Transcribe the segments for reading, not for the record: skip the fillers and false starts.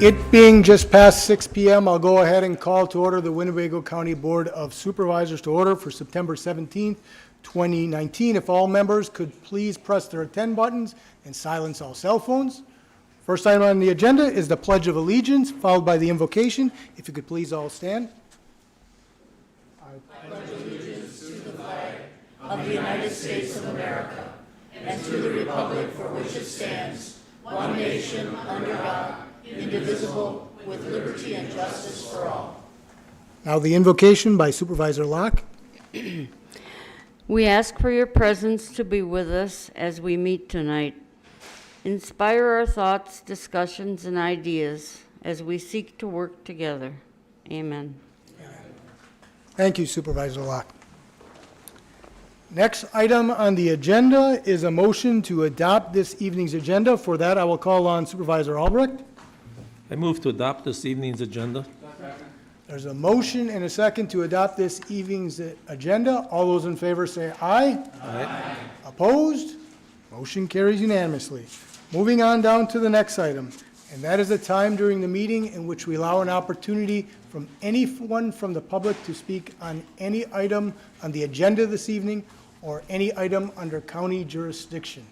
It being just past 6 p.m., I'll go ahead and call to order the Winnebago County Board of Supervisors to order for September 17th, 2019. If all members could please press their attend buttons and silence all cell phones. First item on the agenda is the Pledge of Allegiance, followed by the invocation. If you could please all stand. Of the United States of America, and to the republic for which it stands, one nation, under God, indivisible, with liberty and justice for all. Now the invocation by Supervisor Locke. We ask for your presence to be with us as we meet tonight. Inspire our thoughts, discussions, and ideas as we seek to work together. Amen. Thank you, Supervisor Locke. Next item on the agenda is a motion to adopt this evening's agenda. For that, I will call on Supervisor Albrecht. I move to adopt this evening's agenda. There's a motion and a second to adopt this evening's agenda. All those in favor say aye. Aye. Opposed? Motion carries unanimously. Moving on down to the next item, and that is a time during the meeting in which we allow an opportunity from anyone from the public to speak on any item on the agenda this evening or any item under county jurisdiction.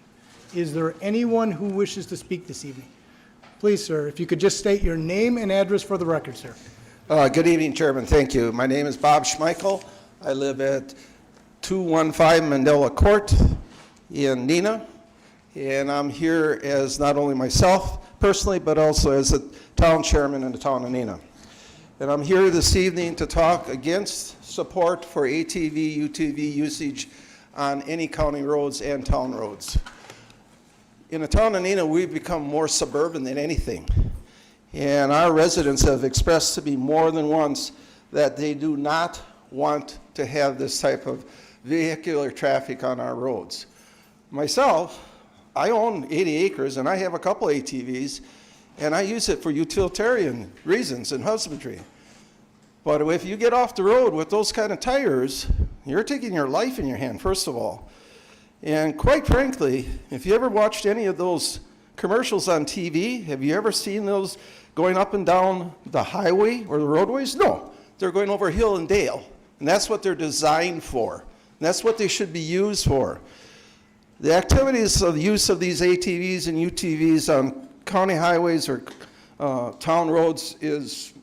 Is there anyone who wishes to speak this evening? Please, sir, if you could just state your name and address for the record, sir. Good evening, Chairman. Thank you. My name is Bob Schmeichel. I live at 215 Mandela Court in Neenah, and I'm here as not only myself personally, but also as the town chairman in the town of Neenah. And I'm here this evening to talk against support for ATV, UTV usage on any county roads and town roads. In the town of Neenah, we've become more suburban than anything. And our residents have expressed to me more than once that they do not want to have this type of vehicular traffic on our roads. Myself, I own 80 acres and I have a couple ATVs and I use it for utilitarian reasons and husbandry. But if you get off the road with those kind of tires, you're taking your life in your hand, first of all. And quite frankly, if you ever watched any of those commercials on TV, have you ever seen those going up and down the highway or the roadways? No, they're going over hill and dale. And that's what they're designed for. And that's what they should be used for. The activities of the use of these ATVs and UTVs on county highways or town roads is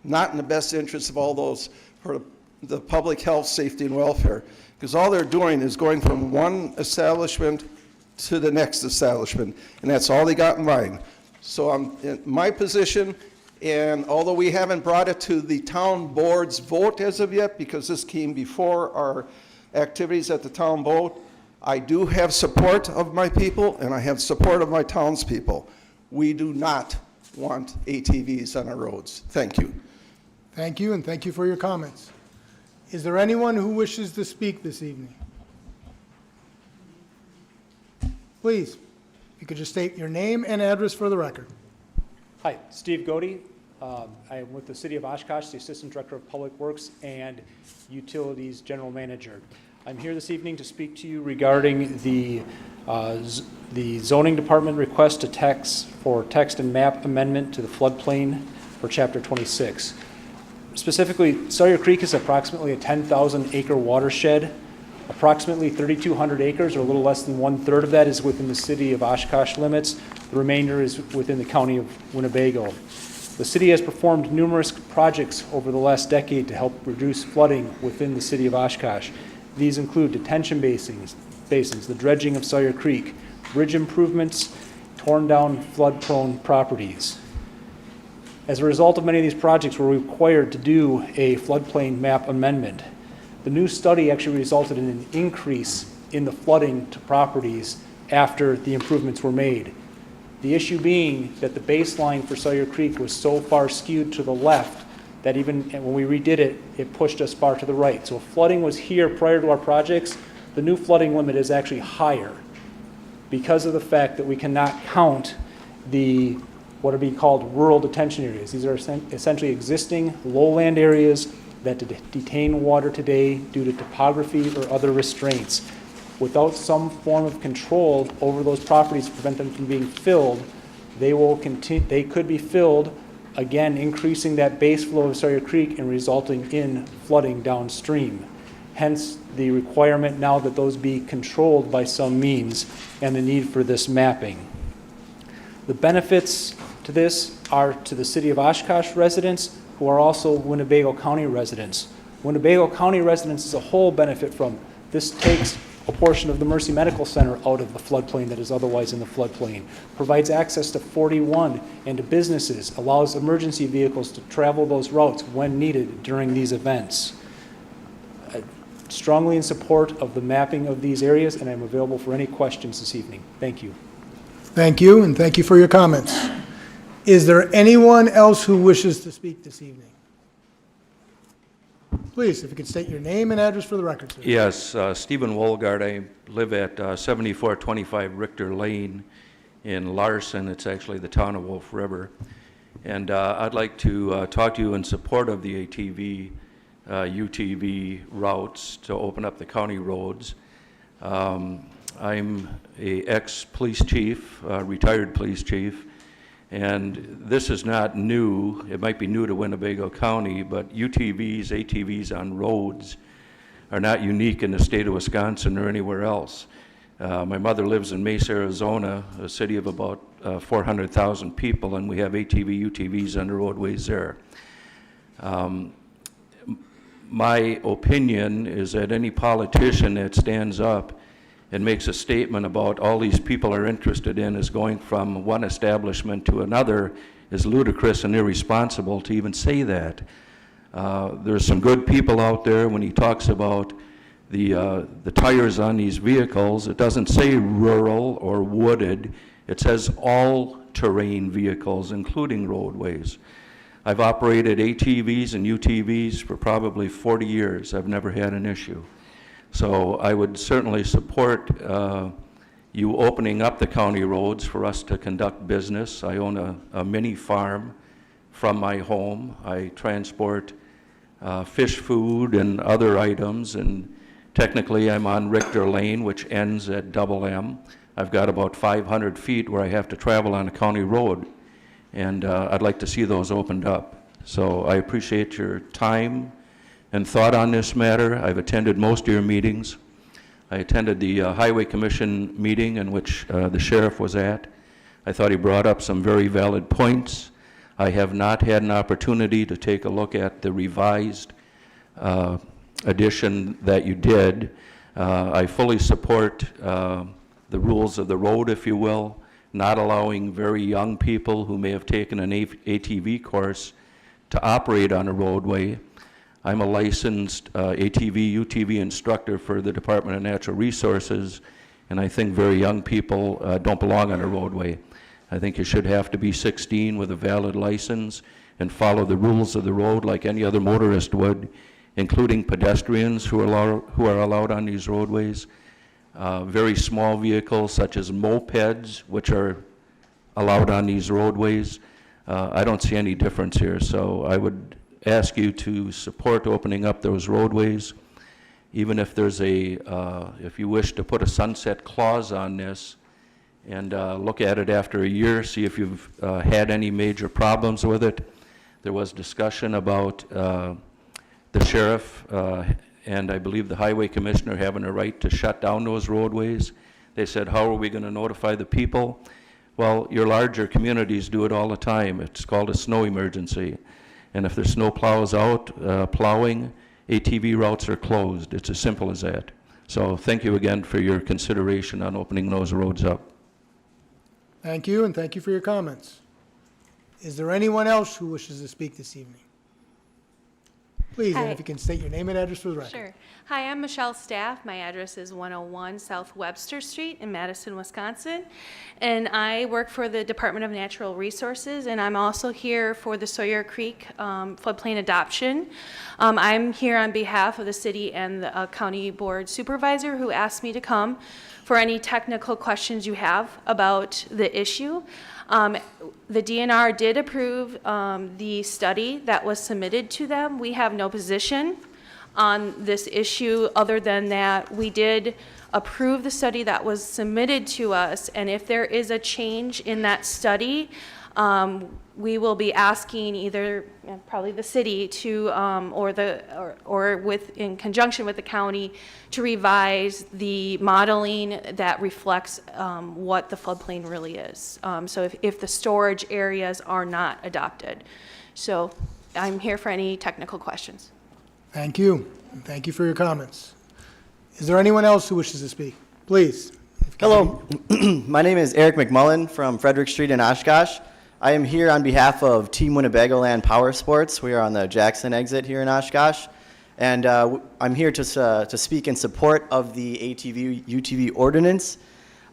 not in the best interest of all those for the public health, safety, and welfare. Because all they're doing is going from one establishment to the next establishment, and that's all they got in mind. So I'm in my position, and although we haven't brought it to the town board's vote as of yet, because this came before our activities at the town vote, I do have support of my people, and I have support of my townspeople. We do not want ATVs on our roads. Thank you. Thank you, and thank you for your comments. Is there anyone who wishes to speak this evening? Please, if you could just state your name and address for the record. Hi, Steve Godey. I am with the City of Oshkosh, the Assistant Director of Public Works and Utilities General Manager. I'm here this evening to speak to you regarding the Zoning Department request to text and map amendment to the floodplain for Chapter 26. Specifically, Sawyer Creek is approximately a 10,000 acre watershed. Approximately 3,200 acres, or a little less than 1/3 of that, is within the City of Oshkosh limits. The remainder is within the County of Winnebago. The city has performed numerous projects over the last decade to help reduce flooding within the City of Oshkosh. These include detention basins, the dredging of Sawyer Creek, bridge improvements, torn down flood-prone properties. As a result of many of these projects, we're required to do a floodplain map amendment. The new study actually resulted in an increase in the flooding to properties after the improvements were made. The issue being that the baseline for Sawyer Creek was so far skewed to the left that even when we redid it, it pushed us far to the right. So if flooding was here prior to our projects, the new flooding limit is actually higher because of the fact that we cannot count the what are being called rural detention areas. These are essentially existing lowland areas that detain water today due to topography or other restraints. Without some form of control over those properties to prevent them from being filled, they could be filled, again, increasing that base flow of Sawyer Creek and resulting in flooding downstream. Hence, the requirement now that those be controlled by some means and the need for this mapping. The benefits to this are to the City of Oshkosh residents who are also Winnebago County residents. Winnebago County residents as a whole benefit from this. Takes a portion of the Mercy Medical Center out of the floodplain that is otherwise in the floodplain, provides access to 41 and to businesses, allows emergency vehicles to travel those routes when needed during these events. Strongly in support of the mapping of these areas, and I'm available for any questions this evening. Thank you. Thank you, and thank you for your comments. Is there anyone else who wishes to speak this evening? Please, if you could state your name and address for the record, sir. Yes, Stephen Wolgard. I live at 7425 Richter Lane in Larson. It's actually the town of Wolf River. And I'd like to talk to you in support of the ATV, UTV routes to open up the county roads. I'm a ex-police chief, retired police chief, and this is not new. It might be new to Winnebago County, but UTVs, ATVs on roads are not unique in the state of Wisconsin or anywhere else. My mother lives in Mesa, Arizona, a city of about 400,000 people, and we have ATV, UTVs on the roadways there. My opinion is that any politician that stands up and makes a statement about all these people are interested in is going from one establishment to another is ludicrous and irresponsible to even say that. There's some good people out there. When he talks about the tires on these vehicles, it doesn't say rural or wooded. It says all-terrain vehicles, including roadways. I've operated ATVs and UTVs for probably 40 years. I've never had an issue. So I would certainly support you opening up the county roads for us to conduct business. I own a mini farm from my home. I transport fish food and other items, and technically I'm on Richter Lane, which ends at Double M. I've got about 500 feet where I have to travel on a county road, and I'd like to see those opened up. So I appreciate your time and thought on this matter. I've attended most of your meetings. I attended the Highway Commission meeting in which the sheriff was at. I thought he brought up some very valid points. I have not had an opportunity to take a look at the revised edition that you did. I fully support the rules of the road, if you will, not allowing very young people who may have taken an ATV course to operate on a roadway. I'm a licensed ATV, UTV instructor for the Department of Natural Resources, and I think very young people don't belong on a roadway. I think you should have to be 16 with a valid license and follow the rules of the road like any other motorist would, including pedestrians who are allowed on these roadways. Very small vehicles such as mopeds, which are allowed on these roadways. I don't see any difference here, so I would ask you to support opening up those roadways, even if there's if you wish to put a sunset clause on this and look at it after a year, see if you've had any major problems with it. There was discussion about the sheriff and I believe the highway commissioner having a right to shut down those roadways. They said, how are we going to notify the people? Well, your larger communities do it all the time. It's called a snow emergency. And if there's snow plows out, plowing, ATV routes are closed. It's as simple as that. So thank you again for your consideration on opening those roads up. Thank you, and thank you for your comments. Is there anyone else who wishes to speak this evening? Please, and Hi. if you can state your name and address for the record. Sure. Hi, I'm Michelle Staff. My address is 101 South Webster Street in Madison, Wisconsin. And I work for the Department of Natural Resources, and I'm also here for the Sawyer Creek floodplain adoption. I'm here on behalf of the city and the county board supervisor who asked me to come for any technical questions you have about the issue. The DNR did approve the study that was submitted to them. We have no position on this issue, other than that we did approve the study that was submitted to us, and if there is a change in that study, we will be asking either probably the city to or with in conjunction with the county to revise the modeling that reflects what the floodplain really is. So if the storage areas are not adopted. So I'm here for any technical questions. Thank you. And thank you for your comments. Is there anyone else who wishes to speak? Please. Hello, my name is Eric McMullen from Frederick Street in Oshkosh. I am here on behalf of Team Winnebago Land Power Sports. We are on the Jackson exit here in Oshkosh. And I'm here to speak in support of the ATV, UTV ordinance.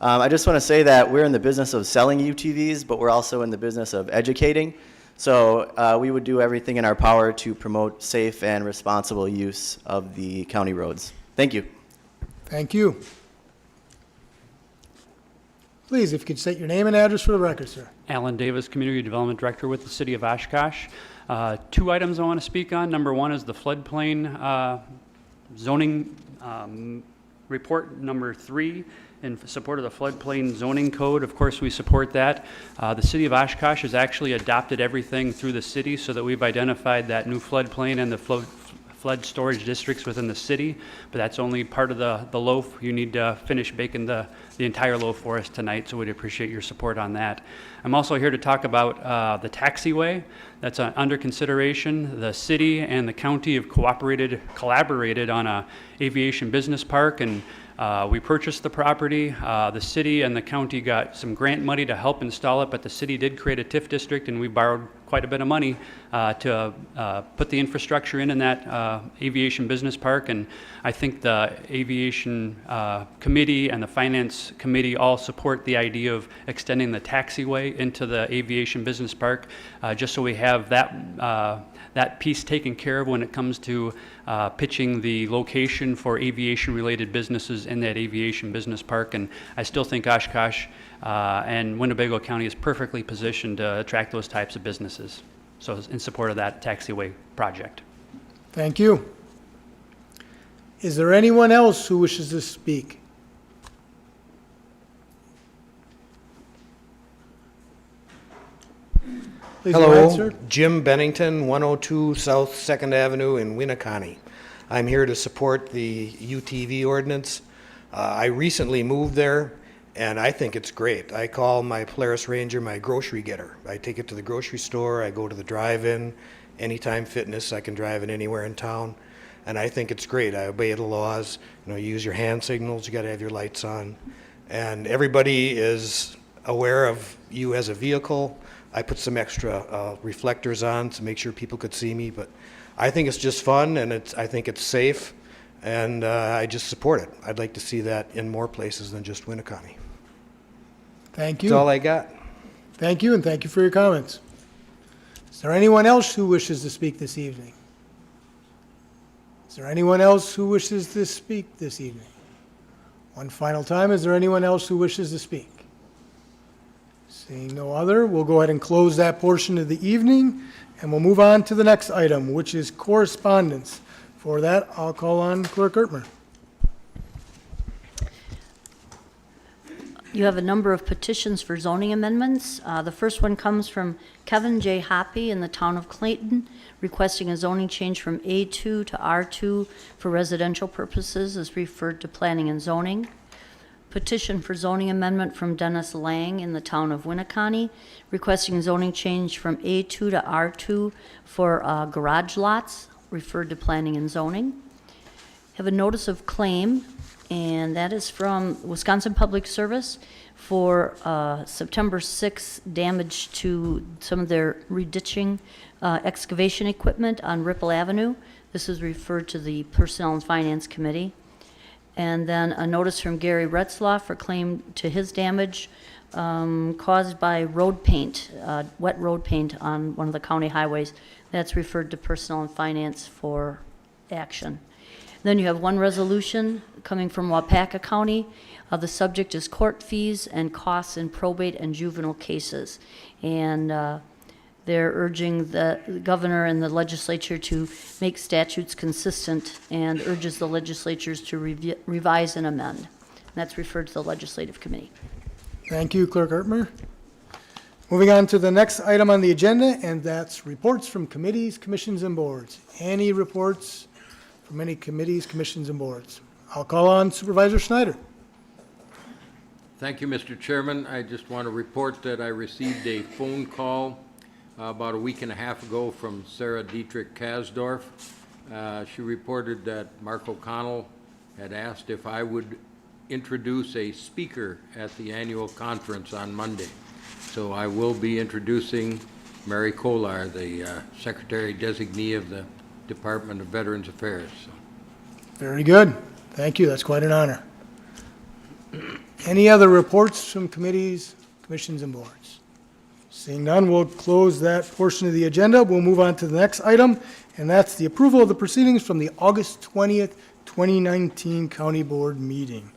I just want to say that we're in the business of selling UTVs, but we're also in the business of educating. So we would do everything in our power to promote safe and responsible use of the county roads. Thank you. Thank you. Please, if you could state your name and address for the record, sir. Alan Davis, Community Development Director with the City of Oshkosh. Two items I want to speak on. Number one is the floodplain zoning report number 3 in support of the floodplain zoning code. Of course, we support that. The City of Oshkosh has actually adopted everything through the city so that we've identified that new floodplain and the flood storage districts within the city, but that's only part of the loaf. You need to finish baking the entire loaf for us tonight, so we'd appreciate your support on that. I'm also here to talk about the taxiway that's under consideration. The city and the county have collaborated on a aviation business park, and we purchased the property. The city and the county got some grant money to help install it, but the city did create a TIF district, and we borrowed quite a bit of money to put the infrastructure in that aviation business park. And I think the aviation committee and the finance committee all support the idea of extending the taxiway into the aviation business park, just so we have that piece taken care of when it comes to pitching the location for aviation-related businesses in that aviation business park. And I still think Oshkosh and Winnebago County is perfectly positioned to attract those types of businesses. So in support of that taxiway project. Thank you. Is there anyone else who wishes to speak? Please go ahead, sir. Hello, Jim Bennington, 102 South 2nd Avenue in Winneconne. I'm here to support the UTV ordinance. I recently moved there, and I think it's great. I call my Polaris Ranger my grocery getter. I take it to the grocery store, I go to the drive-in, Anytime Fitness, I can drive it anywhere in town, and I think it's great. I obey the laws. You know, you use your hand signals, you got to have your lights on, and everybody is aware of you as a vehicle. I put some extra reflectors on to make sure people could see me, but I think it's just fun, and I think it's safe, and I just support it. I'd like to see that in more places than just Winneconne. Thank you. That's all I got. Thank you, and thank you for your comments. Is there anyone else who wishes to speak this evening? Is there anyone else who wishes to speak this evening? One final time, is there anyone else who wishes to speak? Seeing no other, we'll go ahead and close that portion of the evening, and we'll move on to the next item, which is correspondence. For that, I'll call on Clerk Ertmer. You have a number of petitions for zoning amendments. The first one comes from Kevin J. Hoppy in the town of Clayton, requesting a zoning change from A2 to R2 for residential purposes as referred to planning and zoning. Petition for zoning amendment from Dennis Lang in the town of Winneconne, requesting zoning change from A2 to R2 for garage lots, referred to planning and zoning. Have a notice of claim, and that is from Wisconsin Public Service for September 6th damage to some of their reditching excavation equipment on Ripple Avenue. This is referred to the Personnel and Finance Committee. And then a notice from Gary Retzlaff for claim to his damage caused by road paint, wet road paint on one of the county highways. That's referred to Personnel and Finance for action. Then you have one resolution coming from Wapaka County. The subject is court fees and costs in probate and juvenile cases. And They're urging the governor and the legislature to make statutes consistent and urges the legislatures to revise and amend. And that's referred to the legislative committee. Thank you, Clerk Ertmer. Moving on to the next item on the agenda, and that's reports from committees, commissions, and boards. Any reports from any committees, commissions, and boards? I'll call on Supervisor Schneider. Thank you, Mr. Chairman. I just want to report that I received a phone call about a week and a half ago from Sarah Dietrich Kasdorf. She reported that Mark O'Connell had asked if I would introduce a speaker at the annual conference on Monday. So I will be introducing Mary Kolar, the Secretary Designee of the Department of Veterans Affairs. So. Very good. Thank you. That's quite an honor. Any other reports from committees, commissions, and boards? Seeing none, we'll close that portion of the agenda. We'll move on to the next item, and that's the approval of the proceedings from the August 20th, 2019 County Board meeting.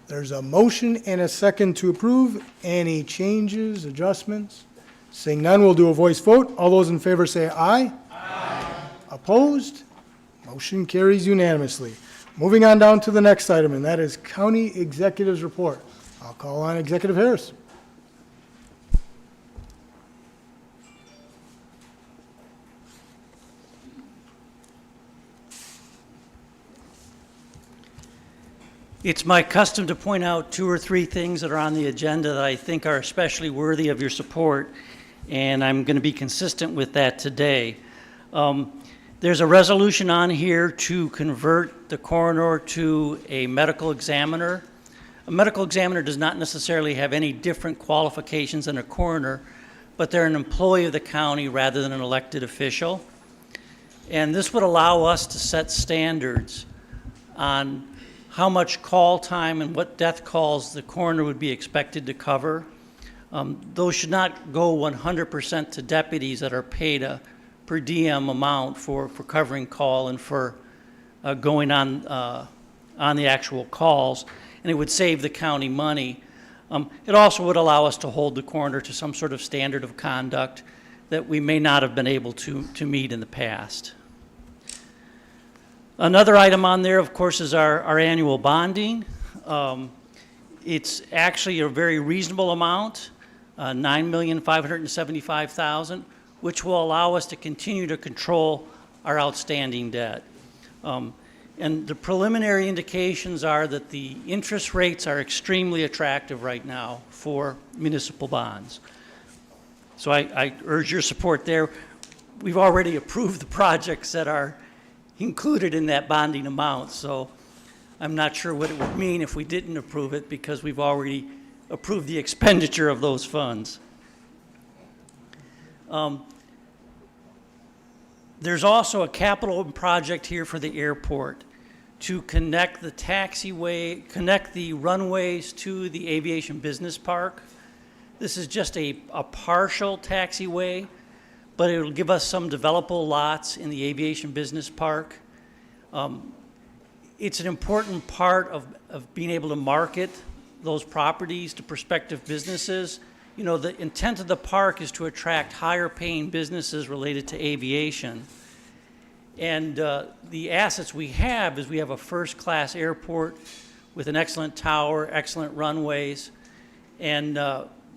There's a motion and a second to approve. Any changes, adjustments? Seeing none, we'll do a voice vote. All those in favor say aye. Aye. Opposed? Motion carries unanimously. Moving on down to the next item, and that is County Executive's Report. I'll call on Executive Harris. It's my custom to point out 2 or 3 things that are on the agenda that I think are especially worthy of your support, and I'm going to be consistent with that today. There's a resolution on here to convert the coroner to a medical examiner. A medical examiner does not necessarily have any different qualifications than a coroner, but they're an employee of the county rather than an elected official. And this would allow us to set standards on how much call time and what death calls the coroner would be expected to cover. Those should not go 100% to deputies that are paid a per diem amount for covering call and for going on the actual calls, and it would save the county money. It also would allow us to hold the coroner to some sort of standard of conduct that we may not have been able to meet in the past. Another item on there, of course, is our annual bonding. It's actually a very reasonable amount, $9,575,000, which will allow us to continue to control our outstanding debt. And the preliminary indications are that the interest rates are extremely attractive right now for municipal bonds. So I urge your support there. We've already approved the projects that are included in that bonding amount, so I'm not sure what it would mean if we didn't approve it, because we've already approved the expenditure of those funds. There's also a capital project here for the airport to connect the connect the runways to the aviation business park. This is just a partial taxiway, but it'll give us some developable lots in the aviation business park. It's an important part of being able to market those properties to prospective businesses. You know, the intent of the park is to attract higher paying businesses related to aviation. And the assets we have is we have a first-class airport with an excellent tower, excellent runways, and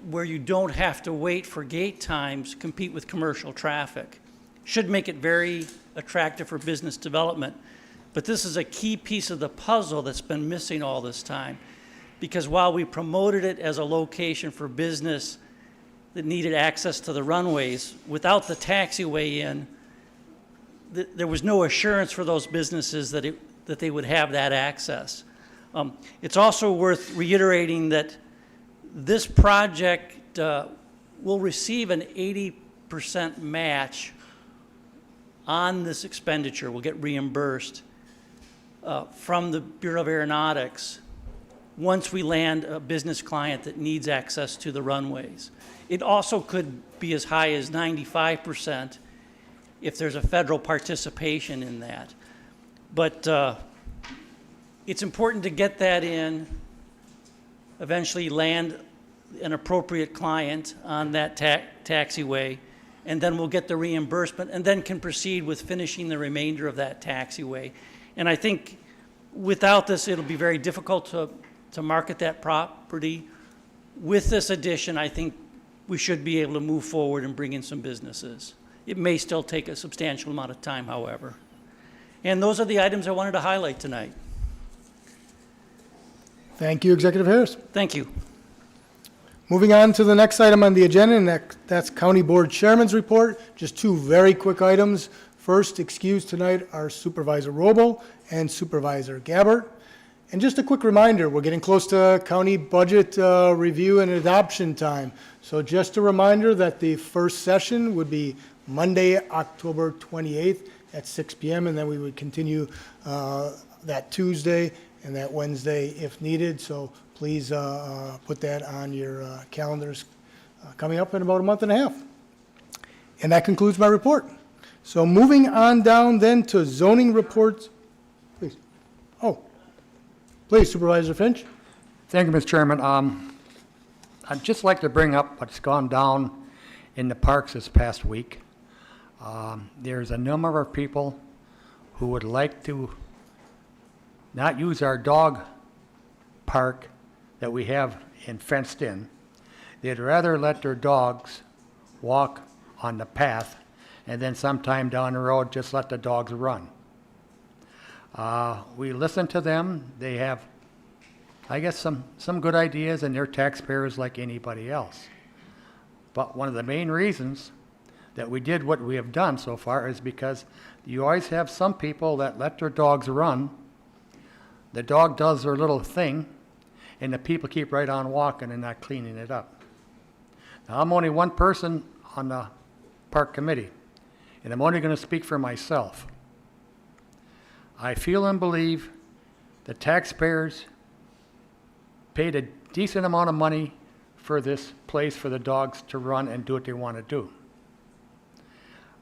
where you don't have to wait for gate times, compete with commercial traffic. Should make it very attractive for business development. But this is a key piece of the puzzle that's been missing all this time. Because while we promoted it as a location for business that needed access to the runways, without the taxiway in, there was no assurance for those businesses that they would have that access. It's also worth reiterating that this project will receive an 80% match on this expenditure. We'll get reimbursed from the Bureau of Aeronautics once we land a business client that needs access to the runways. It also could be as high as 95% if there's a federal participation in that. But it's important to get that in, eventually land an appropriate client on that taxiway, and then we'll get the reimbursement, and then can proceed with finishing the remainder of that taxiway. And I think without this, it'll be very difficult to market that property. With this addition, I think we should be able to move forward and bring in some businesses. It may still take a substantial amount of time, however. And those are the items I wanted to highlight tonight. Thank you, Executive Harris. Thank you. Moving on to the next item on the agenda, and that's County Board Chairman's report. Just two very quick items. First, excused tonight are Supervisor Robel and Supervisor Gabbard. And just a quick reminder, we're getting close to county budget review and adoption time. So just a reminder that the first session would be Monday, October 28th at 6 p.m., and then we would continue that Tuesday and that Wednesday if needed. So please put that on your calendars coming up in about a month and a half. And that concludes my report. So moving on down then to zoning reports. Please. Oh, please, Supervisor Finch. Thank you, Mr. Chairman. I'd just like to bring up what's gone down in the parks this past week. There's a number of people who would like to not use our dog park that we have fenced in. They'd rather let their dogs walk on the path and then sometime down the road just let the dogs run. We listen to them. They have, I guess, some good ideas, and they're taxpayers like anybody else. But one of the main reasons that we did what we have done so far is because you always have some people that let their dogs run. The dog does their little thing, and the people keep right on walking and not cleaning it up. Now, I'm only one person on the park committee, and I'm only going to speak for myself. I feel and believe the taxpayers paid a decent amount of money for this place for the dogs to run and do what they want to do.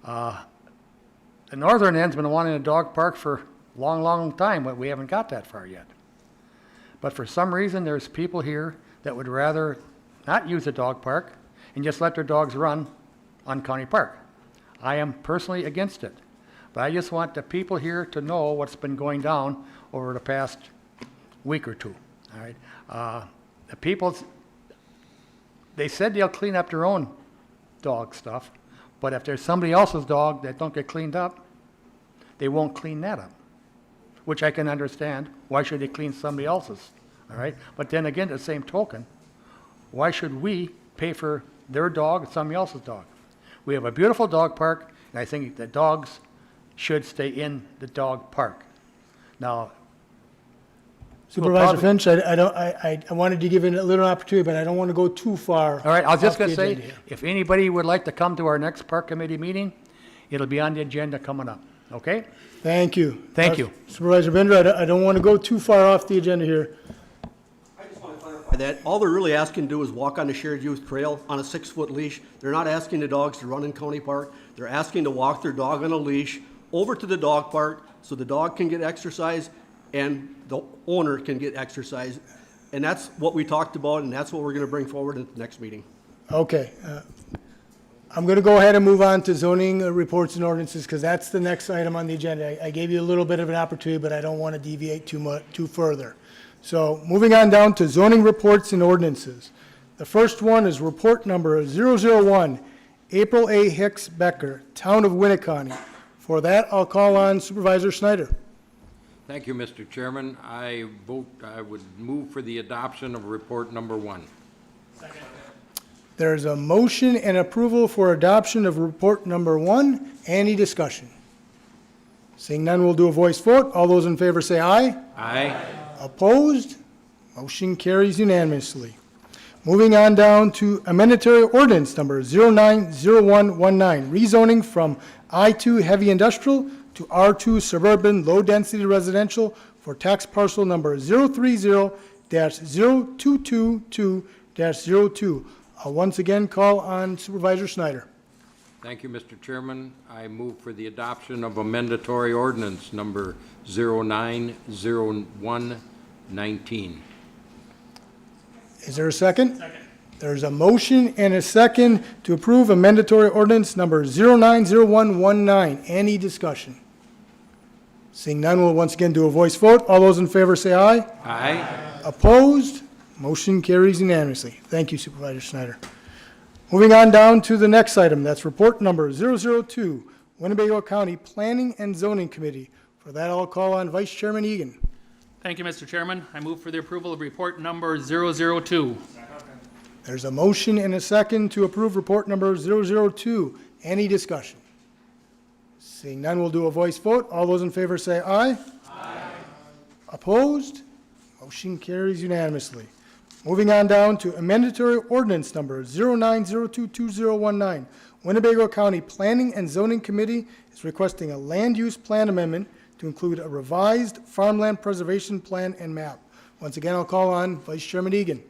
The northern end's been wanting a dog park for a long, long time, but we haven't got that far yet. But for some reason, there's people here that would rather not use a dog park and just let their dogs run on County Park. I am personally against it, but I just want the people here to know what's been going down over the past week or two. All right, the people, they said they'll clean up their own dog stuff, but if there's somebody else's dog that don't get cleaned up, they won't clean that up, which I can understand. Why should they clean somebody else's? All right, but then again, the same token, why should we pay for their dog or somebody else's dog? We have a beautiful dog park, and I think the dogs should stay in the dog park. Now, Supervisor Finch, I wanted to give it a little opportunity, but I don't want to go too far. all right, I was just off going the to say, agenda here. if anybody would like to come to our next park committee meeting, it'll be on the agenda coming up, okay? Thank you. Thank you. Supervisor Bender, I don't want to go too far off the agenda here. I just want to clarify that all they're really asking to do is walk on the shared use trail on a 6-foot leash. They're not asking the dogs to run in County Park. They're asking to walk their dog on a leash over to the dog park so the dog can get exercise and the owner can get exercise. And that's what we talked about, and that's what we're going to bring forward at the next meeting. Okay. I'm going to go ahead and move on to zoning reports and ordinances because that's the next item on the agenda. I gave you a little bit of an opportunity, but I don't want to deviate too further. So moving on down to zoning reports and ordinances. The first one is report number 001, April A. Hicks Becker, Town of Winnebago. For that, I'll call on Supervisor Snyder. Thank you, Mr. Chairman. I would move for the adoption of report number 1. There's a motion and approval for adoption of report number 1. Any discussion? Seeing none, we'll do a voice vote. All those in favor say aye. Aye. Opposed? Motion carries unanimously. Moving on down to amendatory ordinance number 090119, rezoning from I-2 heavy industrial to R2 suburban low-density residential for tax parcel number 030-0222-02. I'll once again call on Supervisor Snyder. Thank you, Mr. Chairman. I move for the adoption of amendatory ordinance number 090119. Is there a second? Second. There's a motion and a second to approve a mandatory ordinance number 090119. Any discussion? Seeing none, we'll once again do a voice vote. All those in favor say aye. Aye. Opposed? Motion carries unanimously. Thank you, Supervisor Snyder. Moving on down to the next item, that's report number 002, Winnebago County Planning and Zoning Committee. For that, I'll call on Vice Chairman Egan. Thank you, Mr. Chairman. I move for the approval of report number 002. There's a motion and a second to approve report number 002. Any discussion? Seeing none, we'll do a voice vote. All those in favor say aye. Aye. Opposed? Motion carries unanimously. Moving on down to amendatory ordinance number 09022019. Winnebago County Planning and Zoning Committee is requesting a land use plan amendment to include a revised farmland preservation plan and map. Once again, I'll call on Vice Chairman Egan.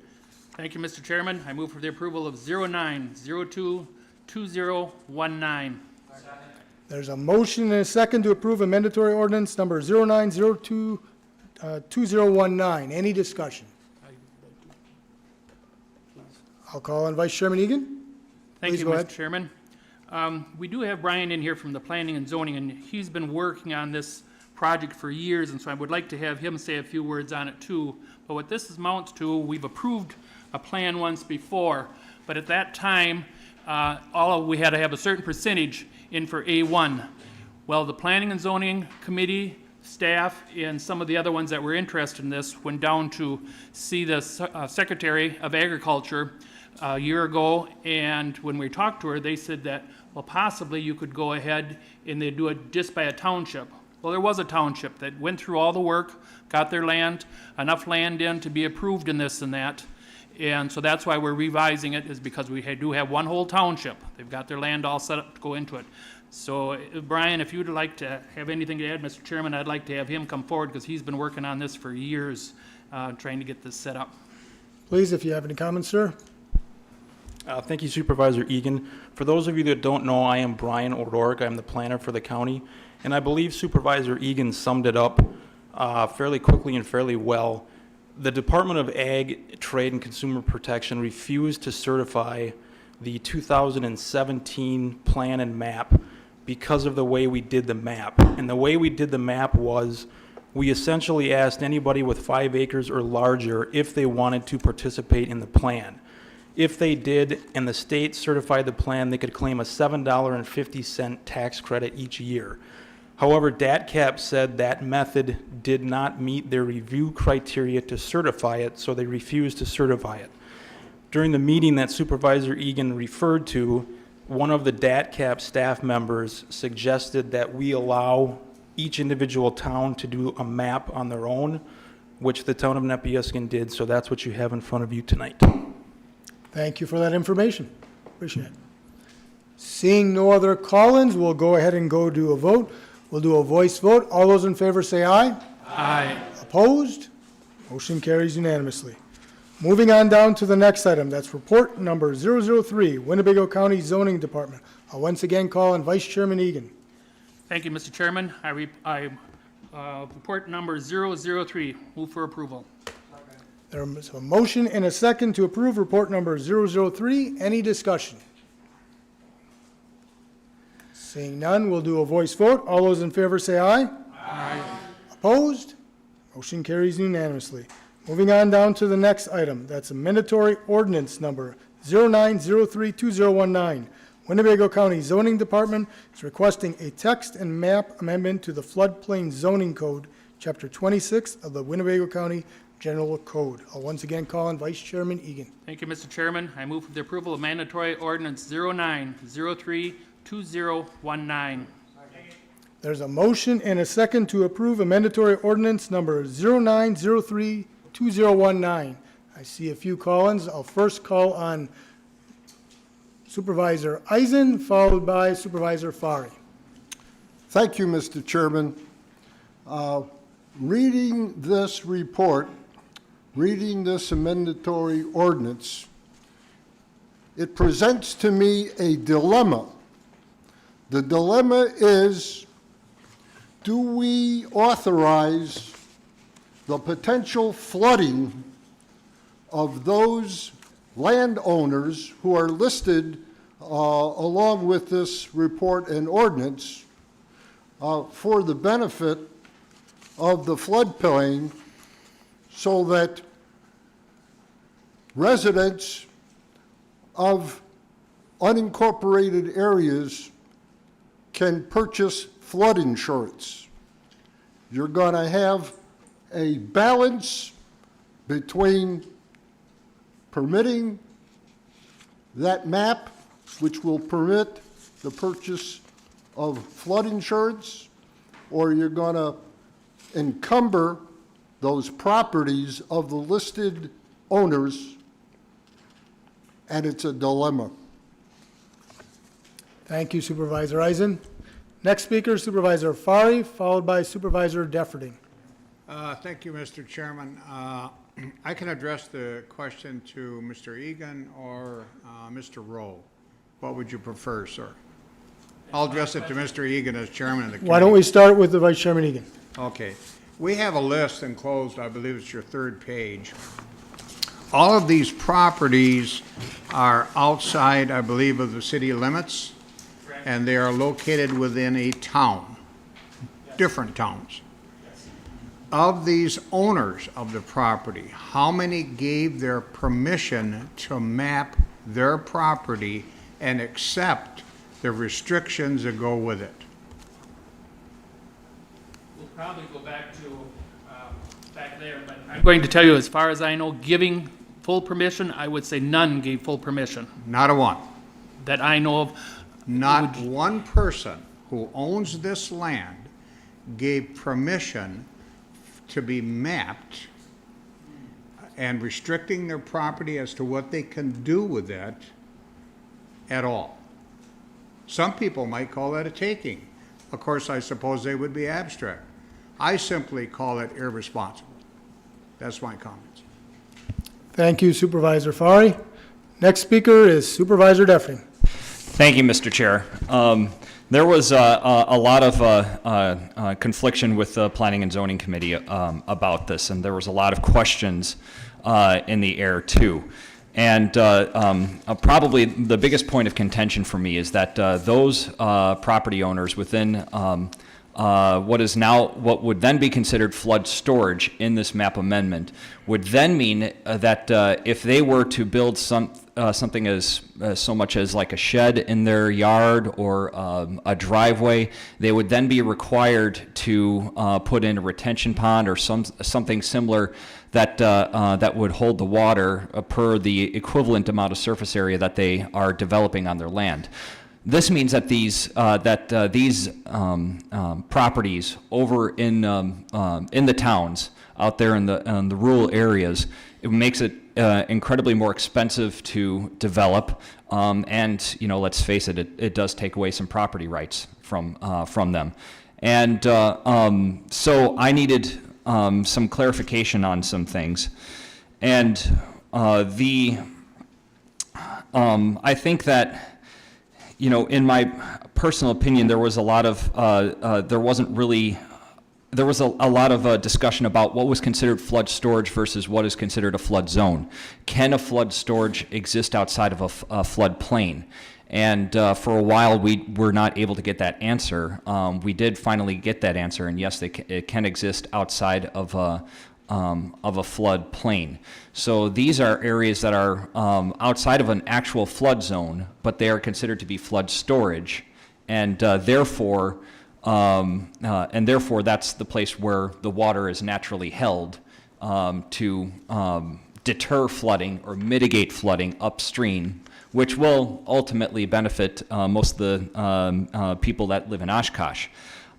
Thank you, Mr. Chairman. I move for the approval of 09022019. There's a motion and a second to approve amendatory ordinance number 09022019. Any discussion? I'll call on Vice Chairman Egan. Thank Please you, go Mr. ahead. Chairman. We do have Brian in here from the Planning and Zoning, and he's been working on this project for years, and so I would like to have him say a few words on it too. But what this amounts to, we've approved a plan once before, but at that time, we had to have a certain percentage in for A1. Well, the Planning and Zoning Committee, staff, and some of the other ones that were interested in this went down to see the Secretary of Agriculture a year ago, and when we talked to her, they said that, well, possibly you could go ahead and they do it just by a township. Well, there was a township that went through all the work, got their land, enough land in to be approved in this and that, and so that's why we're revising it, is because we do have one whole township. They've got their land all set up to go into it. So, Brian, if you'd like to have anything to add, Mr. Chairman, I'd like to have him come forward, because he's been working on this for years, trying to get this set up. Please, if you have any comments, sir. Thank you, Supervisor Egan. For those of you that don't know, I am Brian O'Rourke. I'm the planner for the county, and I believe Supervisor Egan summed it up fairly quickly and fairly well. The Department of Ag, Trade, and Consumer Protection refused to certify the 2017 plan and map because of the way we did the map. And the way we did the map was we essentially asked anybody with 5 acres or larger if they wanted to participate in the plan. If they did and the state certified the plan, they could claim a $7.50 tax credit each year. However, DATCAP said that method did not meet their review criteria to certify it, so they refused to certify it. During the meeting that Supervisor Egan referred to, one of the DATCAP staff members suggested that we allow each individual town to do a map on their own, which the town of Nepeuskin did, so that's what you have in front of you tonight. Thank you for that information. Appreciate it. Seeing no other call-ins, we'll go ahead and go to a vote. We'll do a voice vote. All those in favor say aye. Aye. Opposed? Motion carries unanimously. Moving on down to the next item, that's report number 003, Winnebago County Zoning Department. I'll once again call on Vice Chairman Egan. Thank you, Mr. Chairman. Report number 003. Move for approval. There's a motion and a second to approve report number 003. Any discussion? Seeing none, we'll do a voice vote. All those in favor say aye. Aye. Opposed? Motion carries unanimously. Moving on down to the next item, that's a mandatory ordinance number 09032019. Winnebago County Zoning Department is requesting a text and map amendment to the floodplain zoning code, Chapter 26 of the Winnebago County General Code. I'll once again call on Vice Chairman Egan. Thank you, Mr. Chairman. I move for the approval of mandatory ordinance 09032019. There's a motion and a second to approve a mandatory ordinance number 09032019. I see a few call-ins. I'll first call on Supervisor Eisen, followed by Supervisor Fari. Thank you, Mr. Chairman. Reading this report, reading this amendatory ordinance, it presents to me a dilemma. The dilemma is, do we authorize the potential flooding of those landowners who are listed along with this report and ordinance for the benefit of the floodplain so that residents of unincorporated areas can purchase flood insurance. You're going to have a balance between permitting that map, which will permit the purchase of flood insurance, or you're going to encumber those properties of the listed owners, and it's a dilemma. Thank you, Supervisor Eisen. Next speaker, Supervisor Fari, followed by Supervisor Defferting. Thank you, Mr. Chairman. I can address the question to Mr. Egan or Mr. Rowe. What would you prefer, sir? I'll address it to Mr. Egan as chairman of the committee. Why don't we start with the Vice Chairman Egan? Okay. We have a list enclosed, I believe it's your third page. All of these properties are outside, I believe, of the city limits, and they are located within a town, different towns. Of these owners of the property, how many gave their permission to map their property and accept the restrictions that go with it? We'll probably go back to back there, but I'm going to tell you, as far as I know, giving full permission, I would say none gave full permission. Not a one. That I know of. Not one person who owns this land gave permission to be mapped and restricting their property as to what they can do with it at all. Some people might call that a taking. Of course, I suppose they would be abstract. I simply call it irresponsible. That's my comments. Thank you, Supervisor Fari. Next speaker is Supervisor Defferting. Thank you, Mr. Chair. There was a lot of confliction with the Planning and Zoning Committee about this, and there was a lot of questions in the air, too. And probably the biggest point of contention for me is that those property owners within what would then be considered flood storage in this map amendment would then mean that if they were to build something as so much as like a shed in their yard or a driveway, they would then be required to put in a retention pond or something similar that would hold the water per the equivalent amount of surface area that they are developing on their land. This means that these properties over in the towns out there in the rural areas, it makes it incredibly more expensive to develop, and let's face it, it does take away some property rights from them, and so I needed some clarification on some things, and I think that. In my personal opinion, there was a lot of discussion about what was considered flood storage versus what is considered a flood zone. Can a flood storage exist outside of a flood plain? And for a while, we were not able to get that answer. We did finally get that answer, and yes, it can exist outside of a flood plain. So these are areas that are outside of an actual flood zone, but they are considered to be flood storage, and therefore that's the place where the water is naturally held to deter flooding or mitigate flooding upstream, which will ultimately benefit most of the people that live in Oshkosh.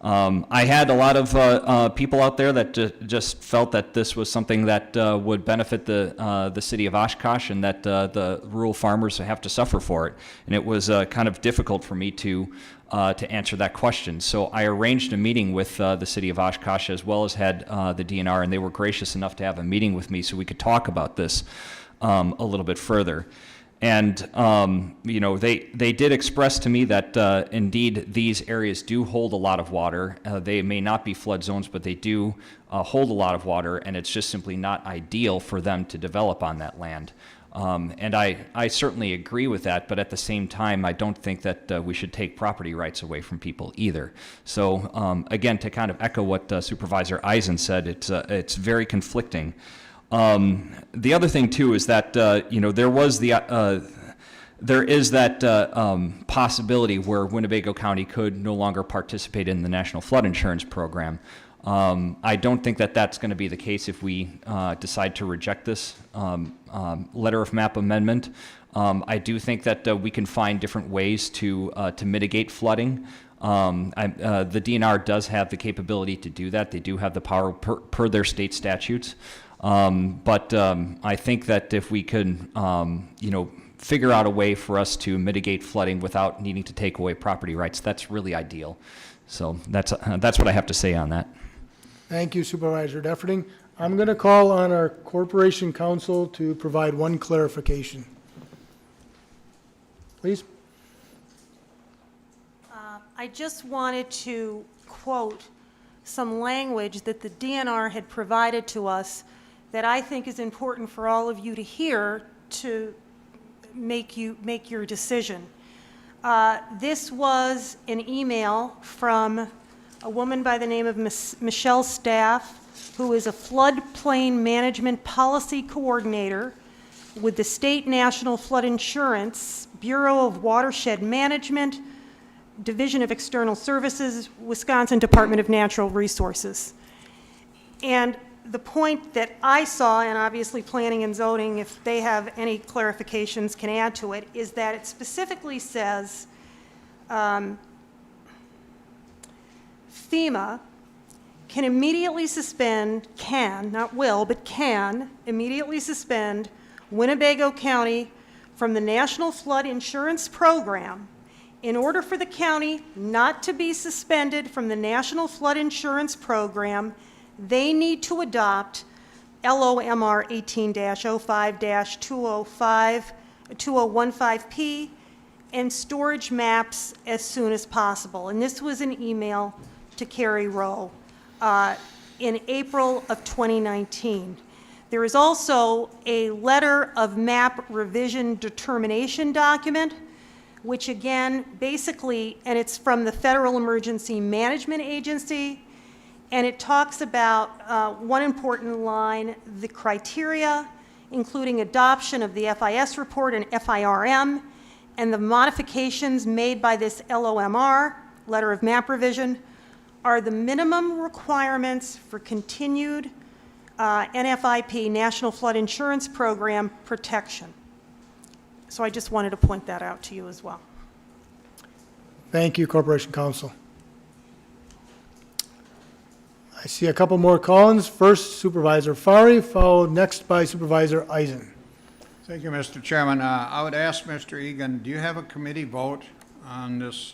I had a lot of people out there that just felt that this was something that would benefit the city of Oshkosh and that the rural farmers have to suffer for it. And it was kind of difficult for me to answer that question. So I arranged a meeting with the city of Oshkosh as well as had the DNR, and they were gracious enough to have a meeting with me so we could talk about this a little bit further. And, they did express to me that, indeed, these areas do hold a lot of water. They may not be flood zones, but they do hold a lot of water, and it's just simply not ideal for them to develop on that land. And I certainly agree with that, but at the same time, I don't think that we should take property rights away from people either. So again, to kind of echo what Supervisor Eisen said, it's very conflicting. The other thing too is that there is that possibility where Winnebago County could no longer participate in the National Flood Insurance Program. I don't think that that's going to be the case if we decide to reject this letter of map amendment. I do think that we can find different ways to mitigate flooding. The DNR does have the capability to do that. They do have the power per their state statutes. But I think that if we could, figure out a way for us to mitigate flooding without needing to take away property rights, that's really ideal. So that's what I have to say on that. Thank you, Supervisor Defferting. I'm going to call on our Corporation Counsel to provide one clarification. Please. I just wanted to quote some language that the DNR had provided to us that I think is important for all of you to hear to make your decision. This was an email from a woman by the name of Michelle Staff, who is a floodplain management policy coordinator with the State National Flood Insurance, Bureau of Watershed Management, Division of External Services, Wisconsin Department of Natural Resources. And the point that I saw, and obviously Planning and Zoning, if they have any clarifications, can add to it, is that it specifically says FEMA can immediately suspend, not will, but can immediately suspend Winnebago County from the National Flood Insurance Program. In order for the county not to be suspended from the National Flood Insurance Program, they need to adopt LOMR 18-05-2015P and storage maps as soon as possible. And this was an email to Carrie Rowe in April of 2019. There is also a letter of map revision determination document, which again, basically, and it's from the Federal Emergency Management Agency, and it talks about one important line, the criteria, including adoption of the FIS report and FIRM, and the modifications made by this LOMR, letter of map revision, are the minimum requirements for continued NFIP, National Flood Insurance Program, protection. So I just wanted to point that out to you as well. Thank you, Corporation Counsel. I see a couple more call-ins. First, Supervisor Fari, followed next by Supervisor Eisen. Thank you, Mr. Chairman. I would ask Mr. Egan, do you have a committee vote on this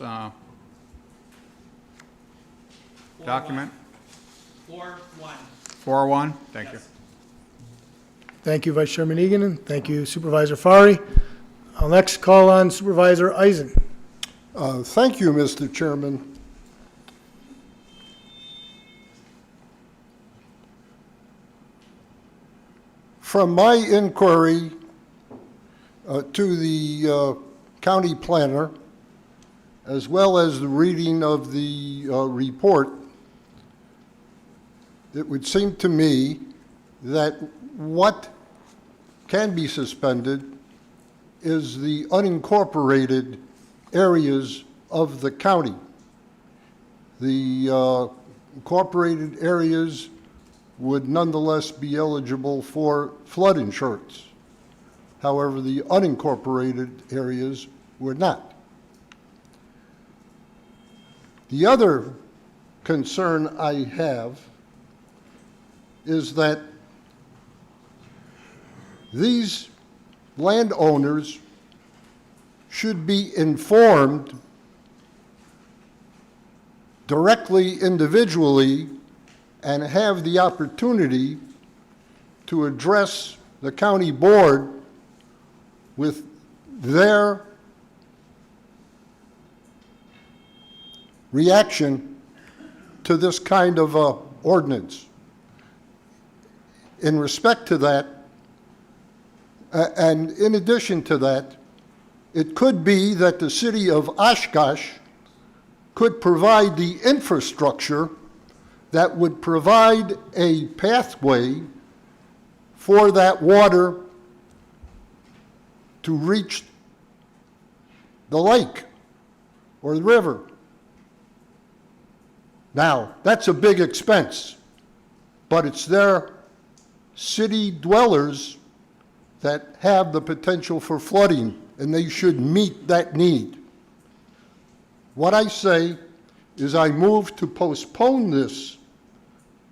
document? 4-1. 4-1? Thank you. Thank you, Vice Chairman Egan, and thank you, Supervisor Fari. I'll next call on Supervisor Eisen. Thank you, Mr. Chairman. From my inquiry to the county planner, as well as the reading of the report, it would seem to me that what can be suspended is the unincorporated areas of the county. The incorporated areas would nonetheless be eligible for flood insurance. However, the unincorporated areas would not. The other concern I have is that these landowners should be informed directly, individually, and have the opportunity to address the county board with their reaction to this kind of ordinance. In respect to that, And in addition to that, it could be that the city of Oshkosh could provide the infrastructure that would provide a pathway for that water to reach the lake or the river. Now, that's a big expense, but it's their city dwellers that have the potential for flooding, and they should meet that need. What I say is I move to postpone this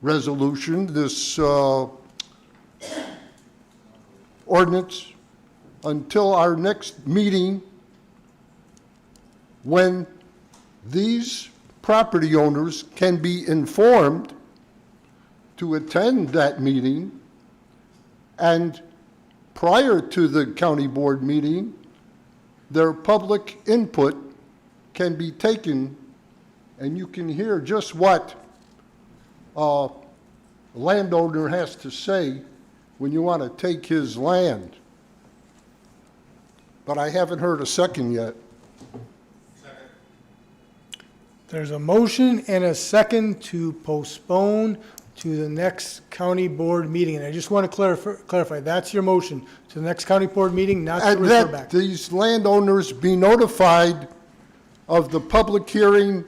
resolution, this ordinance, until our next meeting, when these property owners can be informed to attend that meeting, and prior to the county board meeting, their public input can be taken, and you can hear just what a landowner has to say when you want to take his land. But I haven't heard a second yet. There's a motion and a second to postpone to the next county board meeting. And I just want to clarify, that's your motion, to the next county board meeting, not to And refer that back. these landowners be notified of the public hearing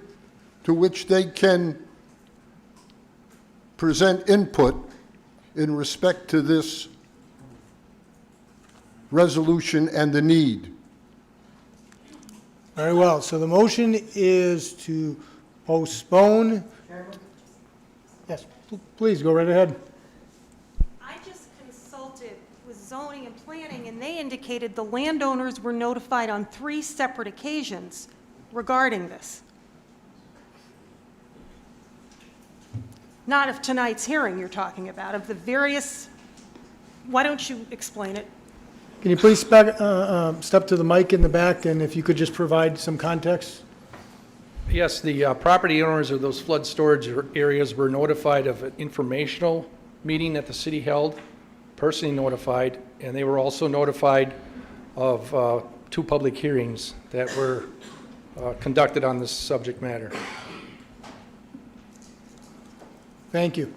to which they can present input in respect to this resolution and the need. Very well, so the motion is to postpone. Yes, please, go right ahead. I just consulted with zoning and planning, and they indicated the landowners were notified on 3 separate occasions regarding this. Not of tonight's hearing you're talking about, of the various, why don't you explain it? Can you please step to the mic in the back, and if you could just provide some context? Yes, the property owners of those flood storage areas were notified of an informational meeting that the city held, personally notified, and they were also notified of 2 public hearings that were conducted on this subject matter. Thank you.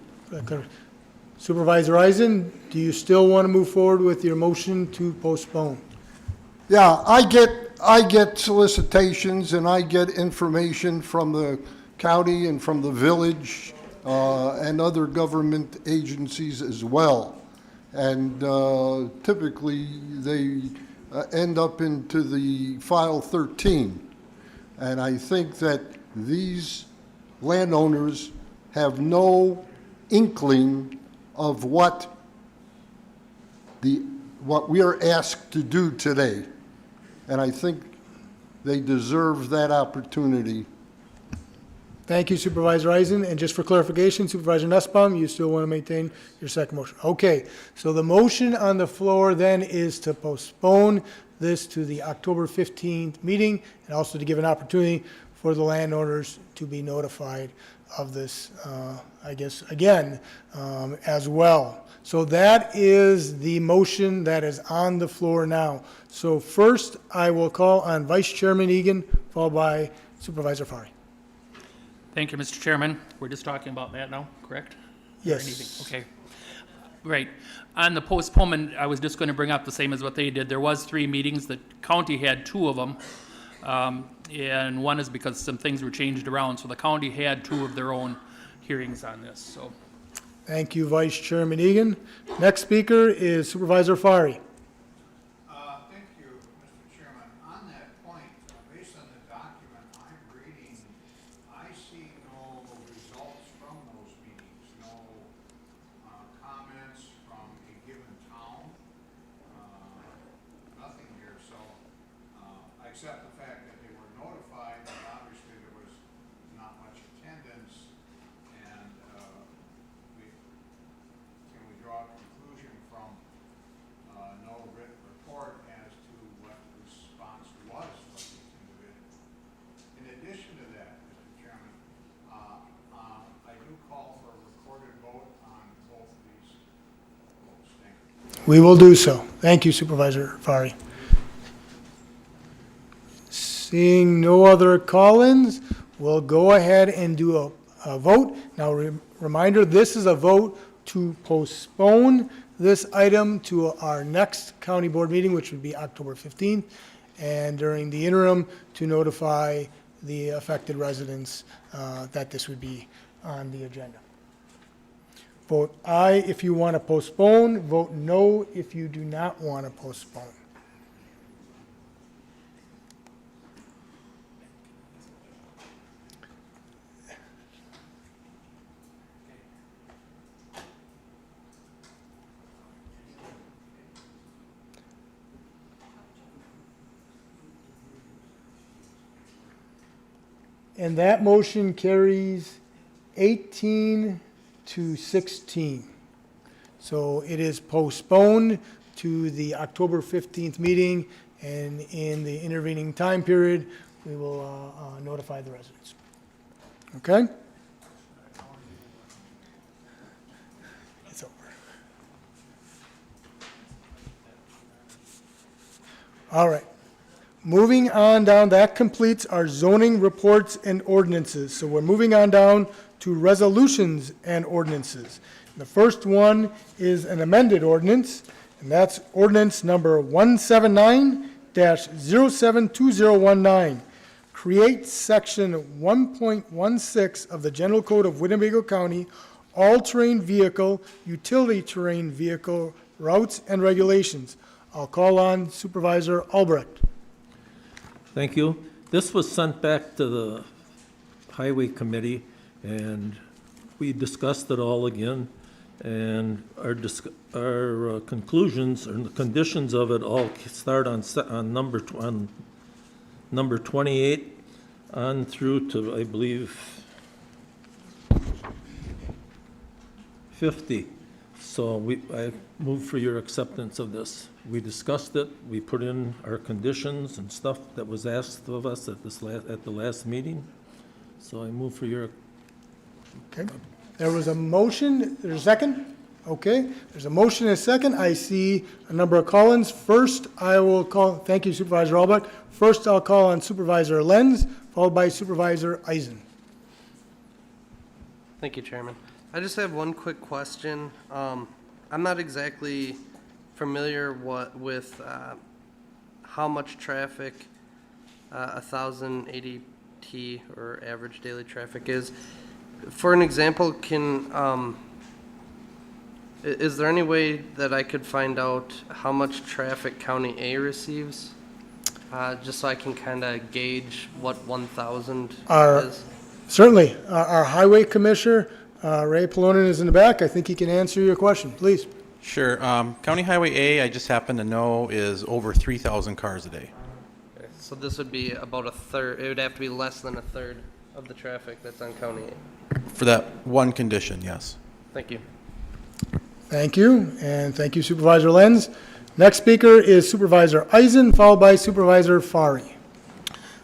Supervisor Eisen, do you still want to move forward with your motion to postpone? Yeah, I get solicitations and I get information from the county and from the village and other government agencies as well. And typically they end up into the file 13. And I think that these landowners have no inkling of what we are asked to do today. And I think they deserve that opportunity. Thank you, Supervisor Eisen. And just for clarification, Supervisor Nussbaum, you still want to maintain your second motion? Okay, so the motion on the floor then is to postpone this to the October 15th meeting, and also to give an opportunity for the landowners to be notified of this, I guess, again, as well. So that is the motion that is on the floor now. So first, I will call on Vice Chairman Egan, followed by Supervisor Fari. Thank you, Mr. Chairman. We're just talking about that now, correct? Or Yes. anything? Okay. Right. On the postponement, I was just going to bring up the same as what they did. There was 3 meetings. The county had 2 of them. And one is because some things were changed around. So the county had 2 of their own hearings on this, so. Thank you, Vice Chairman Egan. Next speaker is Supervisor Fari. Thank you, Mr. Chairman. On that point, based on the document I'm reading, I see no results from those meetings, no comments from a given town, nothing here. So I accept the fact that they were notified, but obviously there was not much attendance. And can we draw a conclusion from no written report as to what the response was from these individuals? In addition to that, Mr. Chairman, I do call for a recorded vote on both of these votes. Thank you. We will do so. Thank you, Supervisor Fari. Seeing no other call-ins, we'll go ahead and do a vote. Now, reminder, this is a vote to postpone this item to our next county board meeting, which would be October 15th, and during the interim, to notify the affected residents that this would be on the agenda. Vote aye if you want to postpone, vote no if you do not want to postpone. And that motion carries 18 to 16. So it is postponed to the October 15th meeting, and in the intervening time period, we will notify the residents. Okay? It's over. All right. Moving on down, that completes our zoning reports and ordinances. So we're moving on down to resolutions and ordinances. The first one is an amended ordinance, and that's ordinance number 179-072019. Create section 1.16 of the General Code of Winnebago County, all-terrain vehicle, utility terrain vehicle routes and regulations. I'll call on Supervisor Albrecht. Thank you. This was sent back to the Highway Committee, and we discussed it all again, and our conclusions and the conditions of it all start on number 28 on through to, I believe, 50. So I move for your acceptance of this. We discussed it, we put in our conditions and stuff that was asked of us at the last meeting. So I move for your. Okay. There was a motion. There's a second? Okay. There's a motion and a second. I see a number of call-ins. First, I will call, thank you, Supervisor Albrecht. First, I'll call on Supervisor Lenz, followed by Supervisor Eisen. Thank you, Chairman. I just have one quick question. I'm not exactly familiar with how much traffic 1,080 T or average daily traffic is. For an example, is there any way that I could find out how much traffic County A receives? Just so I can kind of gauge what 1,000 is. Certainly. Our Highway Commissioner, Ray Polonin, is in the back. I think he can answer your question. Please. Sure. County Highway A, I just happen to know, is over 3,000 cars a day. Okay, so this would be about a third. It would have to be less than a third of the traffic that's on County A. For that one condition, yes. Thank you. Thank you, and thank you, Supervisor Lenz. Next speaker is Supervisor Eisen, followed by Supervisor Fari.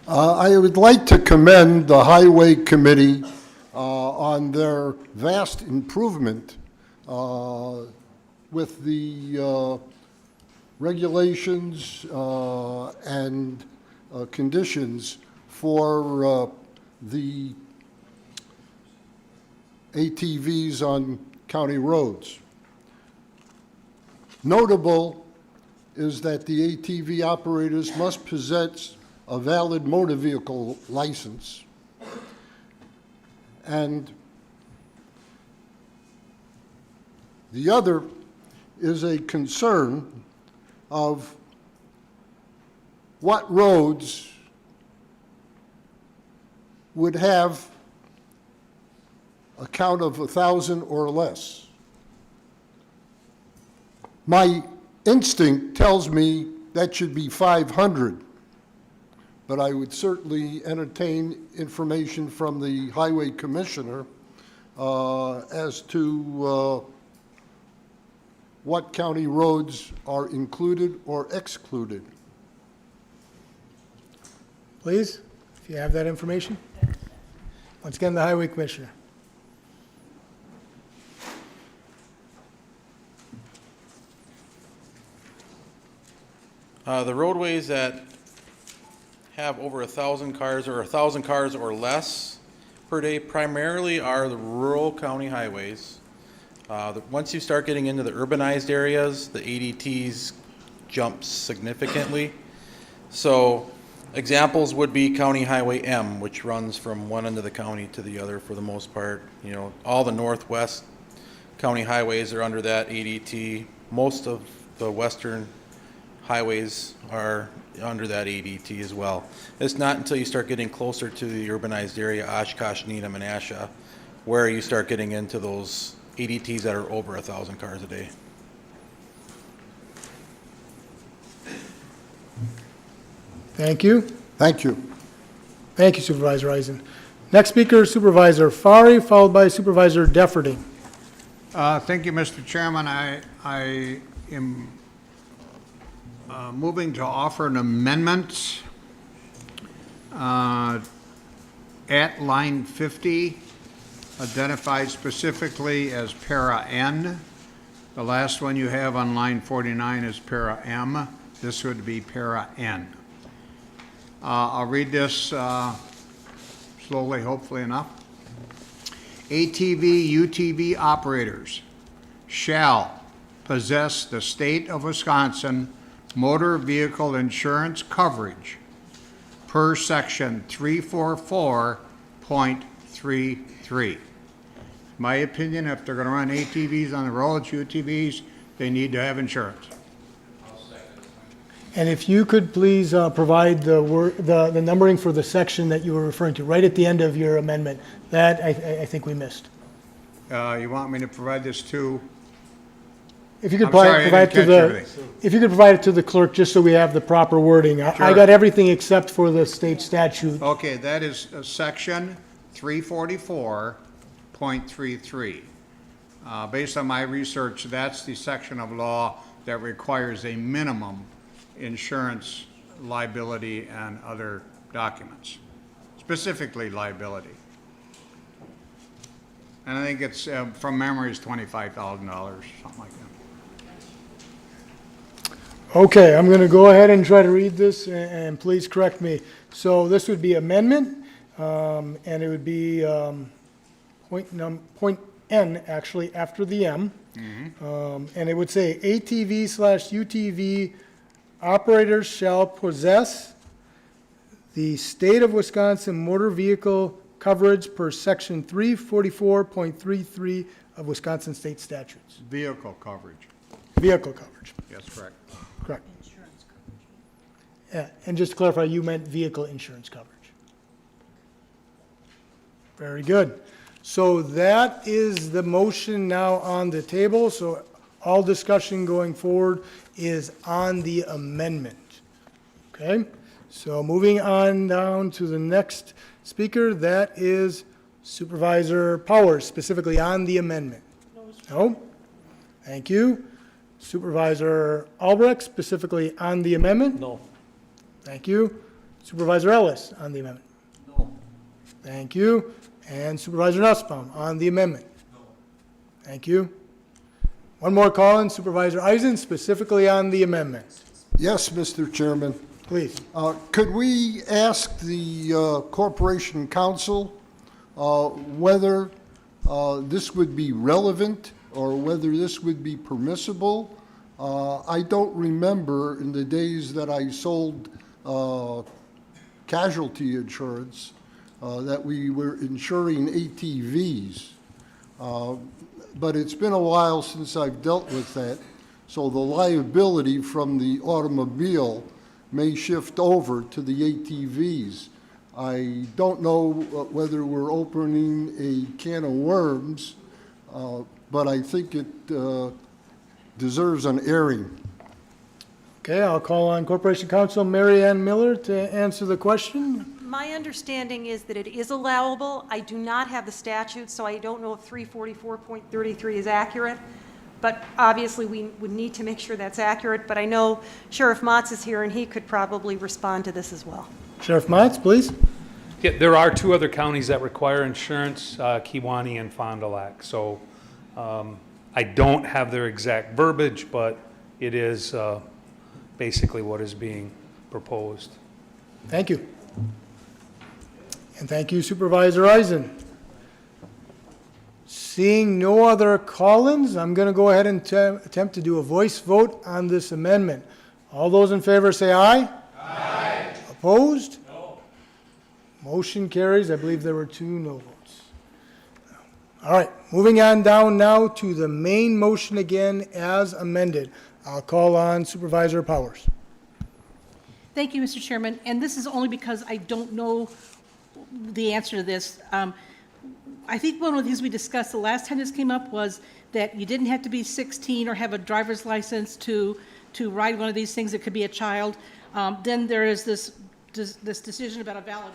I would like to commend the Highway Committee on their vast improvement with the regulations and conditions for the ATVs on county roads. Notable is that the ATV operators must possess a valid motor vehicle license. And the other is a concern of what roads would have a count of 1,000 or less. My instinct tells me that should be 500, but I would certainly entertain information from the Highway Commissioner as to what county roads are included or excluded. Please, if you have that information. Once again, the Highway Commissioner. The roadways that have over 1,000 cars or 1,000 cars or less per day primarily are the rural county highways. Once you start getting into the urbanized areas, the ADTs jump significantly. So examples would be County Highway M, which runs from one end of the county to the other for the most part. You know, all the northwest county highways are under that ADT. Most of the western highways are under that ADT as well. It's not until you start getting closer to the urbanized area, Oshkosh, Needham, and Asha, where you start getting into those ADTs that are over 1,000 cars a day. Thank you. Thank you. Thank you, Supervisor Eisen. Next speaker is Supervisor Fari, followed by Supervisor Defferty. Thank you, Mr. Chairman. I am moving to offer an amendment at line 50, identified specifically as para N. The last one you have on line 49 is para M. This would be para N. I'll read this slowly, hopefully enough. ATV, UTV operators shall possess the state of Wisconsin motor vehicle insurance coverage per section 344.33. My opinion, if they're going to run ATVs on the roads, UTVs, they need to have insurance. And if you could please provide the numbering for the section that you were referring to, right at the end of your amendment. That I think we missed. You want me to provide this to? If you could I'm sorry, I provide didn't to catch the, everything. if you could provide it to the clerk, just so we have the proper wording. I Sure. got everything except for the state statute. Okay, that is section 344.33. Based on my research, that's the section of law that requires a minimum insurance, liability, and other documents, specifically liability. And I think it's, from memory, is $25,000, something like that. Okay, I'm going to go ahead and try to read this, and please correct me. So this would be amendment, and it would be point N, actually, after the M. And it would say ATV/UTV operators shall possess the state of Wisconsin motor vehicle coverage per section 344.33 of Wisconsin state statutes. Vehicle coverage. Vehicle coverage. Yes, correct. Correct. Yeah, and just to clarify, you meant vehicle insurance coverage. Very good. So that is the motion now on the table. So all discussion going forward is on the amendment. Okay? So moving on down to the next speaker, that is Supervisor Powers, specifically on the amendment. No? Thank you. Supervisor Albrecht, specifically on the amendment? No. Thank you. Supervisor Ellis, on the amendment? No. Thank you. And Supervisor Nussbaum, on the amendment? No. Thank you. One more call in, Supervisor Eisen, specifically on the amendment. Yes, Mr. Chairman. Please. Could we ask the Corporation Council whether this would be relevant or whether this would be permissible? I don't remember in the days that I sold casualty insurance that we were insuring ATVs. But it's been a while since I've dealt with that, so the liability from the automobile may shift over to the ATVs. I don't know whether we're opening a can of worms, but I think it deserves an airing. Okay, I'll call on Corporation Counsel Mary Ann Miller to answer the question. My understanding is that it is allowable. I do not have the statute, so I don't know if 344.33 is accurate. But obviously, we would need to make sure that's accurate. But I know Sheriff Motz is here, and he could probably respond to this as well. Sheriff Motz, please. Yeah, there are two other counties that require insurance, Kewanee and Fond du Lac. So I don't have their exact verbiage, but it is basically what is being proposed. Thank you. And thank you Supervisor Eisen. Seeing no other call-ins, I'm going to go ahead and attempt to do a voice vote on this amendment. All those in favor say aye. Aye. Opposed? No. Motion carries. I believe there were 2 no votes. All right, moving on down now to the main motion again as amended. I'll call on Supervisor Powers. Thank you, Mr. Chairman. And this is only because I don't know the answer to this. I think one of the things we discussed the last time this came up was that you didn't have to be 16 or have a driver's license to ride one of these things. It could be a child. Then there is this decision about a valid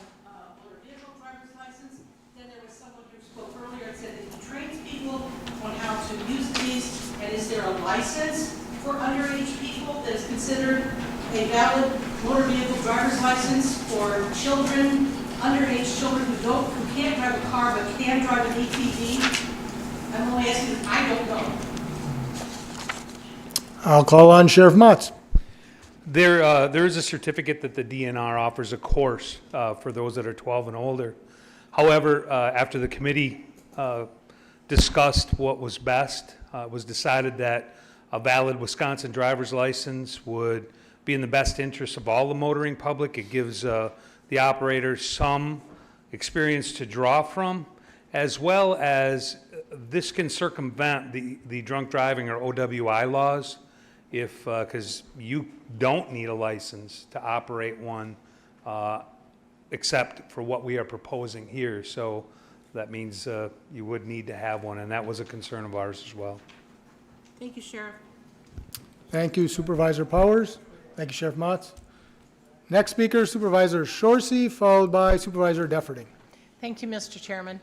motor vehicle driver's license. Then there was someone who spoke earlier and said that he trains people on how to use these. And is there a license for underage people that is considered a valid motor vehicle driver's license for children, underage children who can't drive a car but can drive an ATV? I'm only asking, I don't know. I'll call on Sheriff Motz. There is a certificate that the DNR offers a course for those that are 12 and older. However, after the committee discussed what was best, it was decided that a valid Wisconsin driver's license would be in the best interest of all the motoring public. It gives the operator some experience to draw from, as well as this can circumvent the drunk driving or OWI laws, if because you don't need a license to operate one, except for what we are proposing here. So that means you would need to have one, and that was a concern of ours as well. Thank you, Sheriff. Thank you, Supervisor Powers. Thank you, Sheriff Motz. Next speaker, Supervisor Shorsey, followed by Supervisor Defferting. Thank you, Mr. Chairman.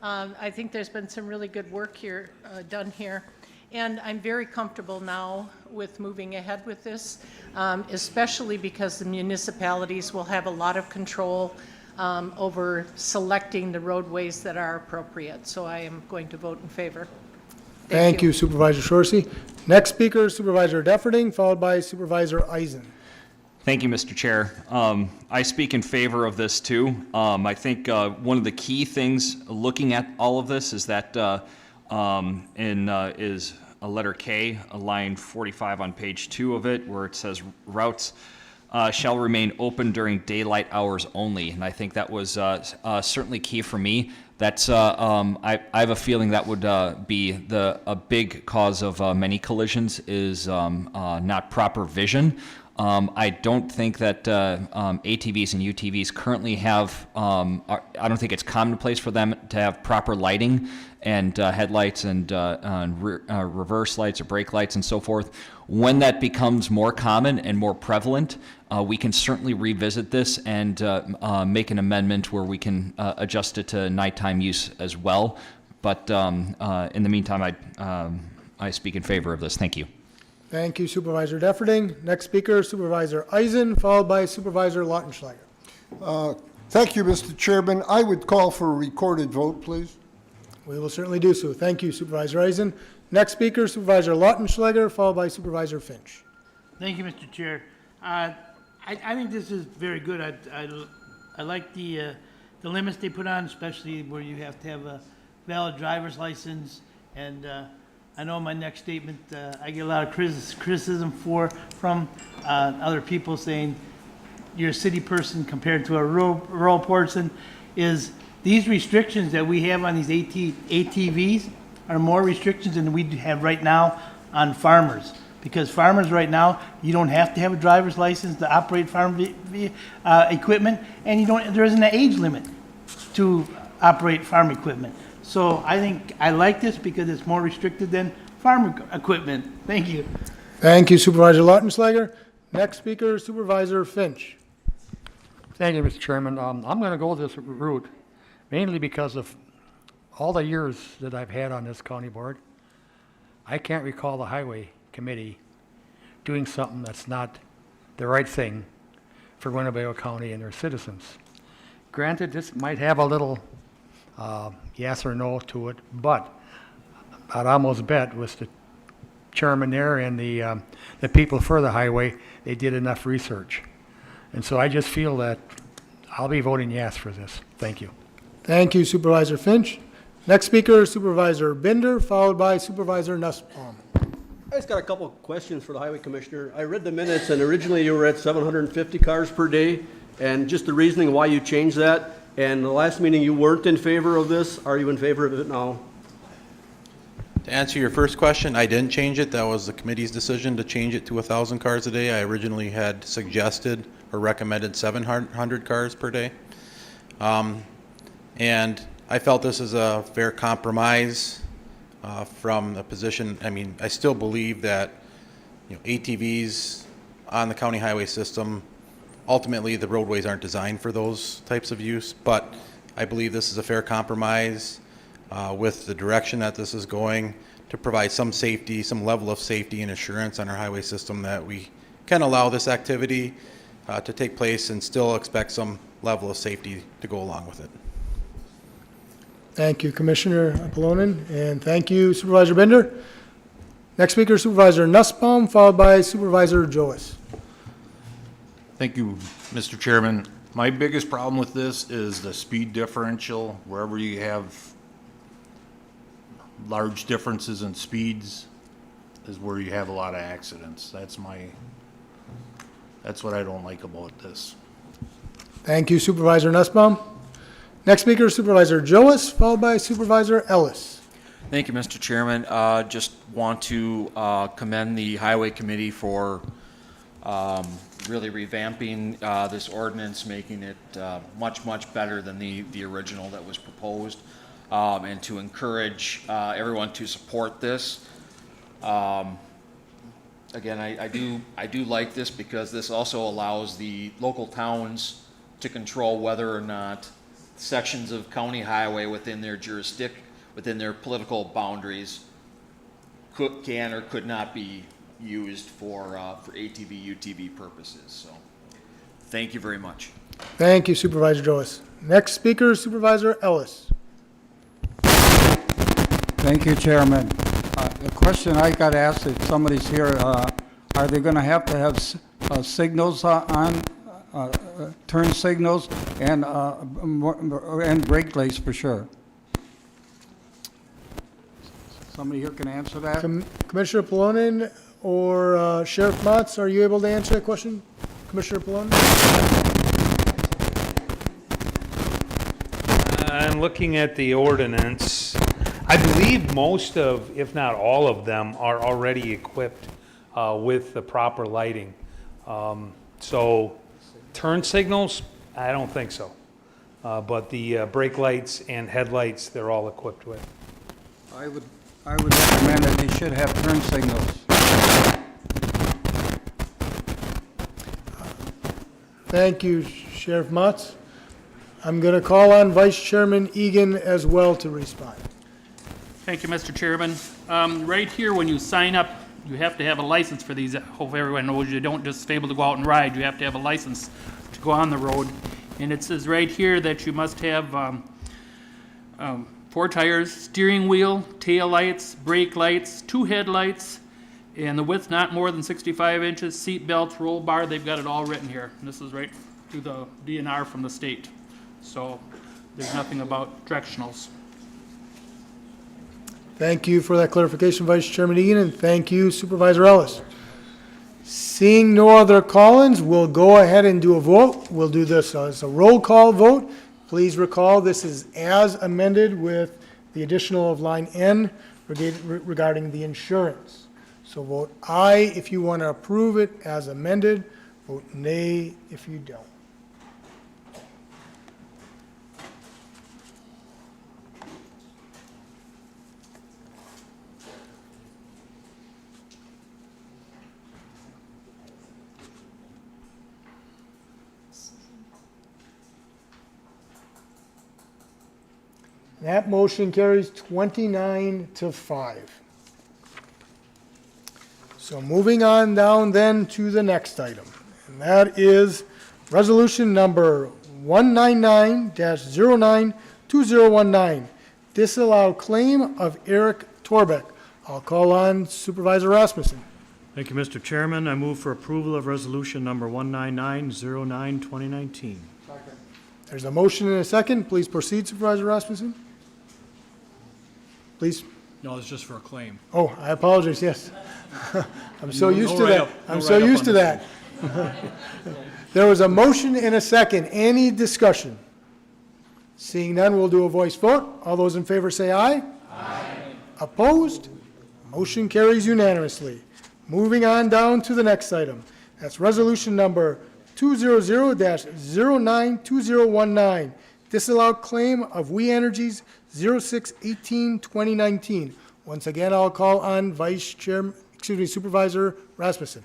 I think there's been some really good work here, done here, and I'm very comfortable now with moving ahead with this, especially because the municipalities will have a lot of control over selecting the roadways that are appropriate. So I am going to vote in favor. Thank you, Supervisor Shorsey. Next speaker, Supervisor Defferting, followed by Supervisor Eisen. Thank you, Mr. Chair. I speak in favor of this too. I think one of the key things looking at all of this is that is a letter K, a line 45 on page 2 of it, where it says routes shall remain open during daylight hours only. And I think that was certainly key for me. That's I have a feeling that would be a big cause of many collisions is not proper vision. I don't think that ATVs and UTVs currently have, I don't think it's commonplace for them to have proper lighting and headlights and reverse lights or brake lights and so forth. When that becomes more common and more prevalent, we can certainly revisit this and make an amendment where we can adjust it to nighttime use as well. But in the meantime, I speak in favor of this. Thank you. Thank you, Supervisor Defferting. Next speaker, Supervisor Eisen, followed by Supervisor Lautenschlager. Thank you, Mr. Chairman. I would call for a recorded vote, please. We will certainly do so. Thank you, Supervisor Eisen. Next speaker, Supervisor Lautenschlager, followed by Supervisor Finch. Thank you, Mr. Chair. I think this is very good. I like the limits they put on, especially where you have to have a valid driver's license. And I know in my next statement, I get a lot of criticism from other people saying you're a city person compared to a rural person. Is these restrictions that we have on these ATVs are more restrictions than we have right now on farmers. Because farmers right now, you don't have to have a driver's license to operate farm equipment, and there isn't an age limit to operate farm equipment. So I think I like this because it's more restricted than farm equipment. Thank you. Thank you, Supervisor Lautenschlager. Next speaker, Supervisor Finch. Thank you, Mr. Chairman. I'm going to go this route mainly because of all the years that I've had on this county board. I can't recall the highway committee doing something that's not the right thing for Winnebago County and their citizens. Granted, this might have a little yes or no to it, but I'd almost bet with the chairman there and the people for the highway, they did enough research. And so I just feel that I'll be voting yes for this. Thank you. Thank you, Supervisor Finch. Next speaker, Supervisor Binder, followed by Supervisor Nussbaum. I just got a couple of questions for the highway commissioner. I read the minutes, and originally you were at 750 cars per day, and just the reasoning why you changed that. And the last meeting you weren't in favor of this. Are you in favor of it now? To answer your first question, I didn't change it. That was the committee's decision to change it to 1,000 cars a day. I originally had suggested or recommended 700 cars per day. And I felt this is a fair compromise from the position. I mean, I still believe that, you know, ATVs on the county highway system, ultimately the roadways aren't designed for those types of use, but I believe this is a fair compromise with the direction that this is going to provide some safety, some level of safety and assurance on our highway system that we can allow this activity to take place and still expect some level of safety to go along with it. Thank you, Commissioner Apollonen, and thank you, Supervisor Binder. Next speaker, Supervisor Nussbaum, followed by Supervisor Joyce. Thank you, Mr. Chairman. My biggest problem with this is the speed differential. Wherever you have large differences in speeds is where you have a lot of accidents. That's what I don't like about this. Thank you, Supervisor Nussbaum. Next speaker, Supervisor Joyce, followed by Supervisor Ellis. Thank you, Mr. Chairman. Just want to commend the Highway Committee for really revamping this ordinance, making it much, much better than the original that was proposed, and to encourage everyone to support this. Again, I do like this because this also allows the local towns to control whether or not sections of county highway within their jurisdiction, within their political boundaries, can or could not be used for ATV, UTV purposes. So, thank you very much. Thank you, Supervisor Joyce. Next speaker, Supervisor Ellis. Thank you, Chairman. The question I got asked, if somebody's here, are they going to have signals on, turn signals and brake lights for sure? Somebody here can answer that? Commissioner Apollonen or Sheriff Motz, are you able to answer that question? Commissioner Apollonen? I'm looking at the ordinance. I believe most of, if not all of them, are already equipped with the proper lighting. So turn signals, I don't think so. But the brake lights and headlights, they're all equipped with. I would recommend that they should have turn signals. Thank you, Sheriff Motz. I'm going to call on Vice Chairman Egan as well to respond. Thank you, Mr. Chairman. Right here, when you sign up, you have to have a license for these. I hope everyone knows you don't just be able to go out and ride. You have to have a license to go on the road. And it says right here that you must have 4 tires, steering wheel, tail lights, brake lights, 2 headlights, and the width not more than 65 inches, seat belts, roll bar. They've got it all written here. And this is right through the DNR from the state. So there's nothing about directionals. Thank you for that clarification, Vice Chairman Egan, and thank you, Supervisor Ellis. Seeing no other call-ins, we'll go ahead and do a vote. We'll do this as a roll call vote. Please recall this is as amended with the additional of line N regarding the insurance. So vote aye if you want to approve it as amended. Vote nay if you don't. That motion carries 29-5. So moving on down then to the next item, and that is resolution number 199-092019. Disallow claim of Eric Torbeck I'll call on Supervisor Rasmussen. Thank you, Mr. Chairman. I move for approval of resolution number 19909, 2019. There's a motion and a second. Please proceed, Supervisor Rasmussen. Please. No, it's just for a claim. Oh, I apologize, yes. I'm so No- used no to that. write-up. No I'm so write-up used on to this that. There was a motion and a second. Any discussion? Seeing none, we'll do a voice vote. All those in favor say aye. Aye. Opposed? Motion carries unanimously. Moving on down to the next item. That's resolution number 200-092019. Disallowed claim of We Energies 06/18/2019. Once again, I'll call on Supervisor Rasmussen.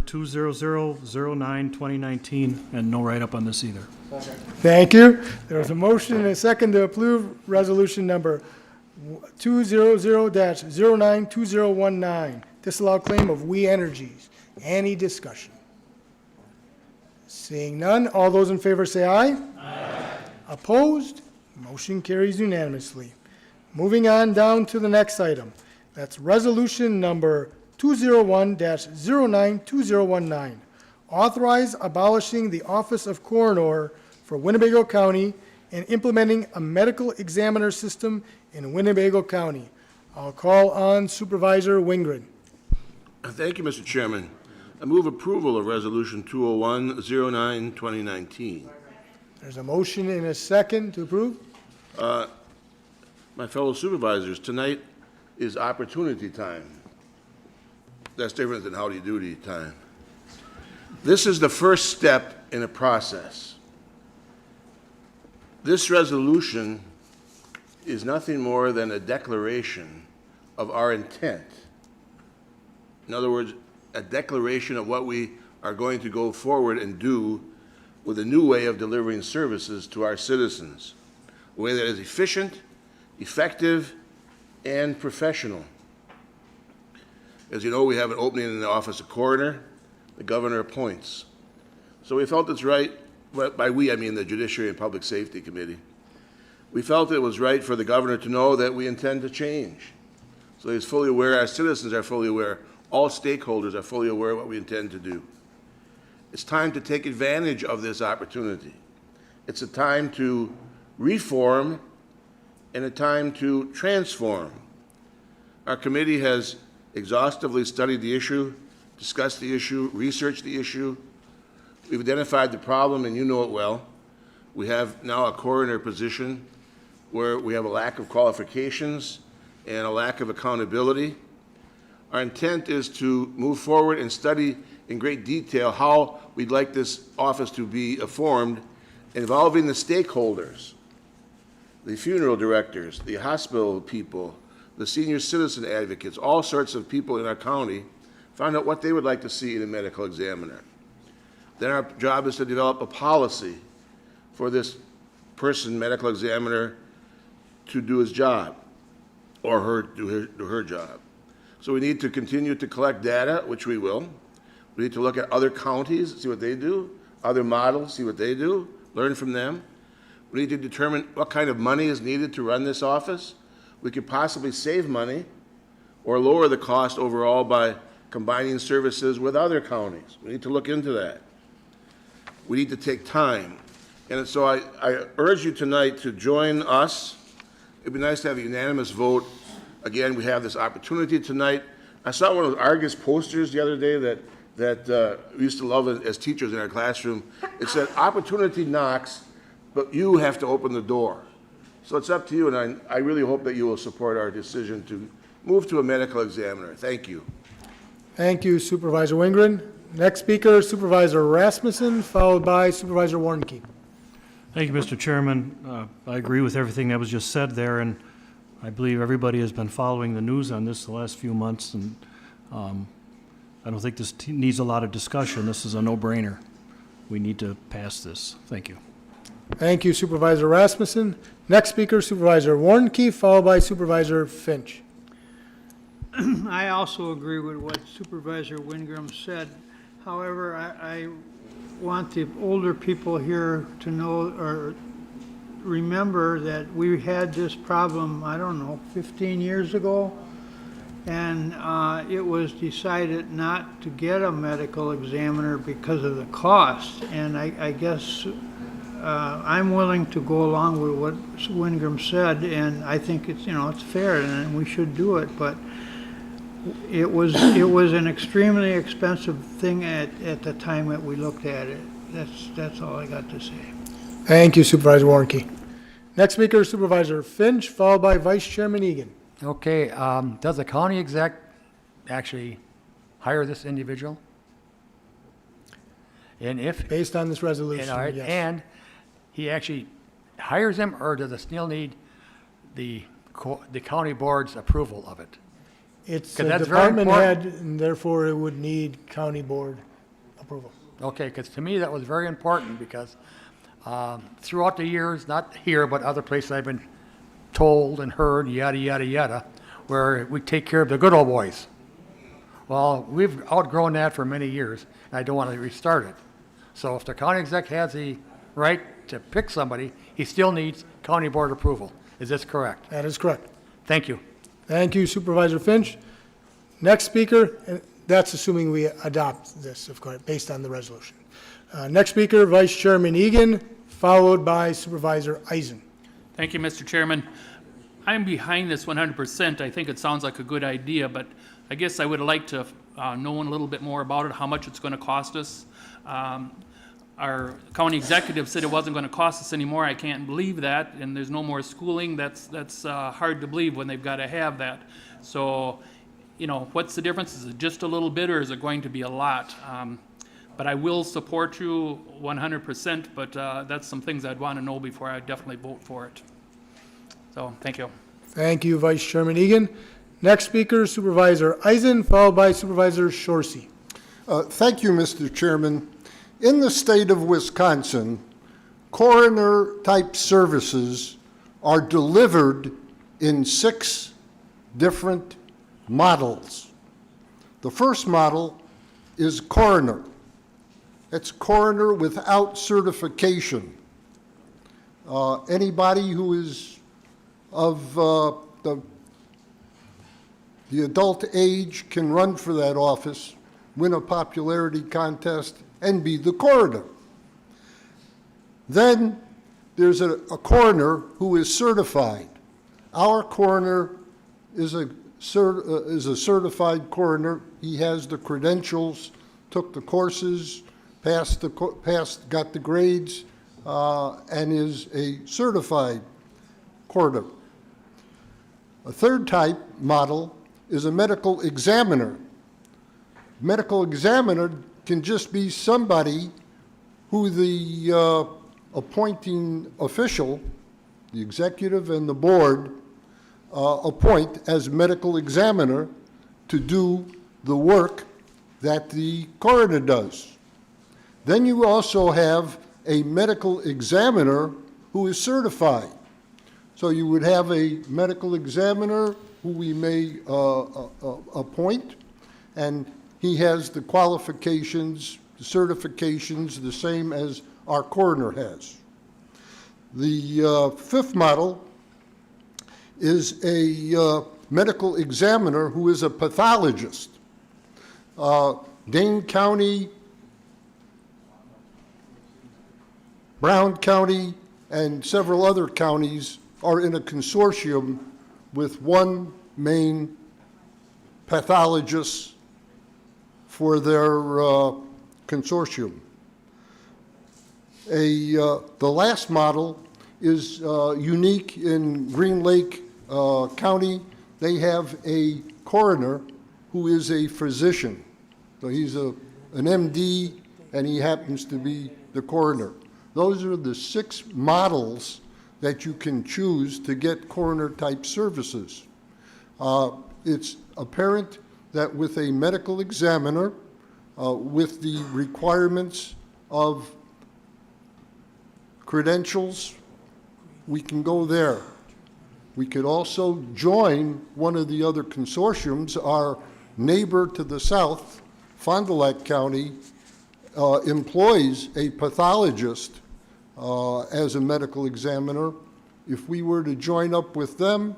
20009, 2019, and no write-up on this either. Thank you. There was a motion and a second to approve resolution number 200-092019. Disallowed claim of We Energies. Any discussion? Seeing none, all those in favor say aye. Aye. Opposed? Motion carries unanimously. Moving on down to the next item. That's resolution number 201-092019. Authorize abolishing the Office of Coroner for Winnebago County and implementing a medical examiner system in Winnebago County. I'll call on Supervisor Wingren. Thank you, Mr. Chairman. I move approval of Resolution 201-09, 2019. There's a motion and a second to approve. My fellow supervisors, tonight is opportunity time. That's different than howdy doody time. This is the first step in a process. This resolution is nothing more than a declaration of our intent. In other words, a declaration of what we are going to go forward and do with a new way of delivering services to our citizens, a way that is efficient, effective, and professional. As you know, we have an opening in the office of coroner. The governor appoints. So we felt it's right, by we I mean the Judiciary and Public Safety Committee. We felt it was right for the governor to know that we intend to change. So he's fully aware, our citizens are fully aware, all stakeholders are fully aware of what we intend to do. It's time to take advantage of this opportunity. It's a time to reform and a time to transform. Our committee has exhaustively studied the issue, discussed the issue, researched the issue. We've identified the problem, and you know it well. We have now a coroner position where we have a lack of qualifications and a lack of accountability. Our intent is to move forward and study in great detail how we'd like this office to be formed, involving the stakeholders, the funeral directors, the hospital people, the senior citizen advocates, all sorts of people in our county, find out what they would like to see in a medical examiner. Then our job is to develop a policy for this person, medical examiner, to do his job, or do her job. So we need to continue to collect data, which we will. We need to look at other counties, see what they do, other models, see what they do, learn from them. We need to determine what kind of money is needed to run this office. We could possibly save money or lower the cost overall by combining services with other counties. We need to look into that. We need to take time. And so I urge you tonight to join us. It'd be nice to have a unanimous vote. Again, we have this opportunity tonight. I saw one of the Argus posters the other day that we used to love as teachers in our classroom. It said, "Opportunity knocks, but you have to open the door." So it's up to you, and I really hope that you will support our decision to move to a medical examiner. Thank you. Thank you, Supervisor Wingren. Next speaker, Supervisor Rasmussen, followed by Supervisor Warnke. Thank you, Mr. Chairman. I agree with everything that was just said there, and I believe everybody has been following the news on this the last few months, and I don't think this needs a lot of discussion. This is a no-brainer. We need to pass this. Thank you. Thank you, Supervisor Rasmussen. Next speaker, Supervisor Warnke, followed by Supervisor Finch. I also agree with what Supervisor Wingram said. However, I want the older people here to know, or remember that we had this problem, I don't know, 15 years ago, and it was decided not to get a medical examiner because of the cost. And I guess I'm willing to go along with what Wingram said, and I think it's, it's fair, and we should do it, but it was an extremely expensive thing at the time that we looked at it. That's all I got to say. Thank you, Supervisor Warnke. Next speaker is Supervisor Finch, followed by Vice Chairman Egan. Okay, does the county exec actually hire this individual? And if... Based on this resolution, and, yes. And he actually hires him, or does it still need the county board's approval of it? It's 'Cause a that's very department head, important. and therefore it would need county board approval. Okay, because to me that was very important, because throughout the years, not here, but other places I've been told and heard, yada, yada, yada, where we take care of the good old boys. Well, we've outgrown that for many years, and I don't want to restart it. So if the county exec has the right to pick somebody, he still needs county board approval. Is this correct? That is correct. Thank you. Thank you, Supervisor Finch. Next speaker, and that's assuming we adopt this, of course, based on the resolution. Next speaker, Vice Chairman Egan, followed by Supervisor Eisen. Thank you, Mr. Chairman. I'm behind this 100%. I think it sounds like a good idea, but I guess I would like to know a little bit more about it, how much it's going to cost us. Our county executive said it wasn't going to cost us anymore. I can't believe that, and there's no more schooling. That's hard to believe when they've got to have that. So, what's the difference? Is it just a little bit, or is it going to be a lot? But I will support you 100%, but that's some things I'd want to know before I definitely vote for it. So, thank you. Thank you, Vice Chairman Egan. Next speaker, Supervisor Eisen, followed by Supervisor Shorsey. Thank you, Mr. Chairman. In the state of Wisconsin, coroner-type services are delivered in 6 different models. The first model is coroner. It's coroner without certification. Anybody who is of the adult age can run for that office, win a popularity contest, and be the coroner. Then there's a coroner who is certified. Our coroner is a certified coroner. He has the credentials, took the courses, got the grades, and is a certified coroner. A third type model is a medical examiner. Medical examiner can just be somebody who the appointing official, the executive and the board, appoint as medical examiner to do the work that the coroner does. Then you also have a medical examiner who is certified. So you would have a medical examiner who we may appoint, and he has the qualifications, the certifications, the same as our coroner has. The fifth model is a medical examiner who is a pathologist. Dane County, Brown County, and several other counties are in a consortium with one main pathologist for their consortium. The last model is unique in Green Lake County. They have a coroner who is a physician. So he's an MD, and he happens to be the coroner. Those are the 6 models that you can choose to get coroner-type services. It's apparent that with a medical examiner, with the requirements of credentials, we can go there. We could also join one of the other consortiums. Our neighbor to the south, Fond du Lac County, employs a pathologist as a medical examiner. If we were to join up with them,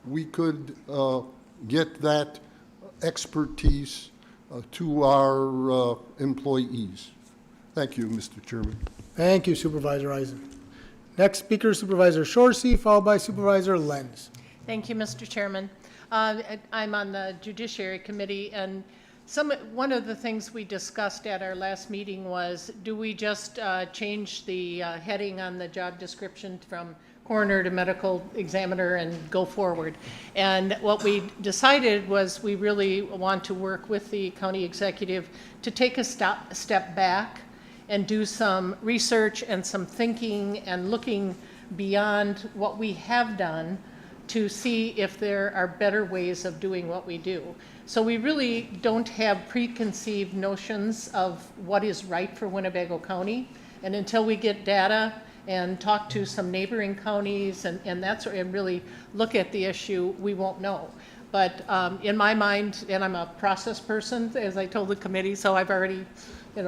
we could get that expertise to our employees. Thank you, Mr. Chairman. Thank you, Supervisor Eisen. Next speaker, Supervisor Shorsey, followed by Supervisor Lenz. Thank you, Mr. Chairman. I'm on the Judiciary Committee, and one of the things we discussed at our last meeting was, do we just change the heading on the job description from coroner to medical examiner and go forward? And what we decided was we really want to work with the county executive to take a step back and do some research and some thinking and looking beyond what we have done to see if there are better ways of doing what we do. So we really don't have preconceived notions of what is right for Winnebago County. And until we get data and talk to some neighboring counties and really look at the issue, we won't know. But in my mind, and I'm a process person, as I told the committee, so I've already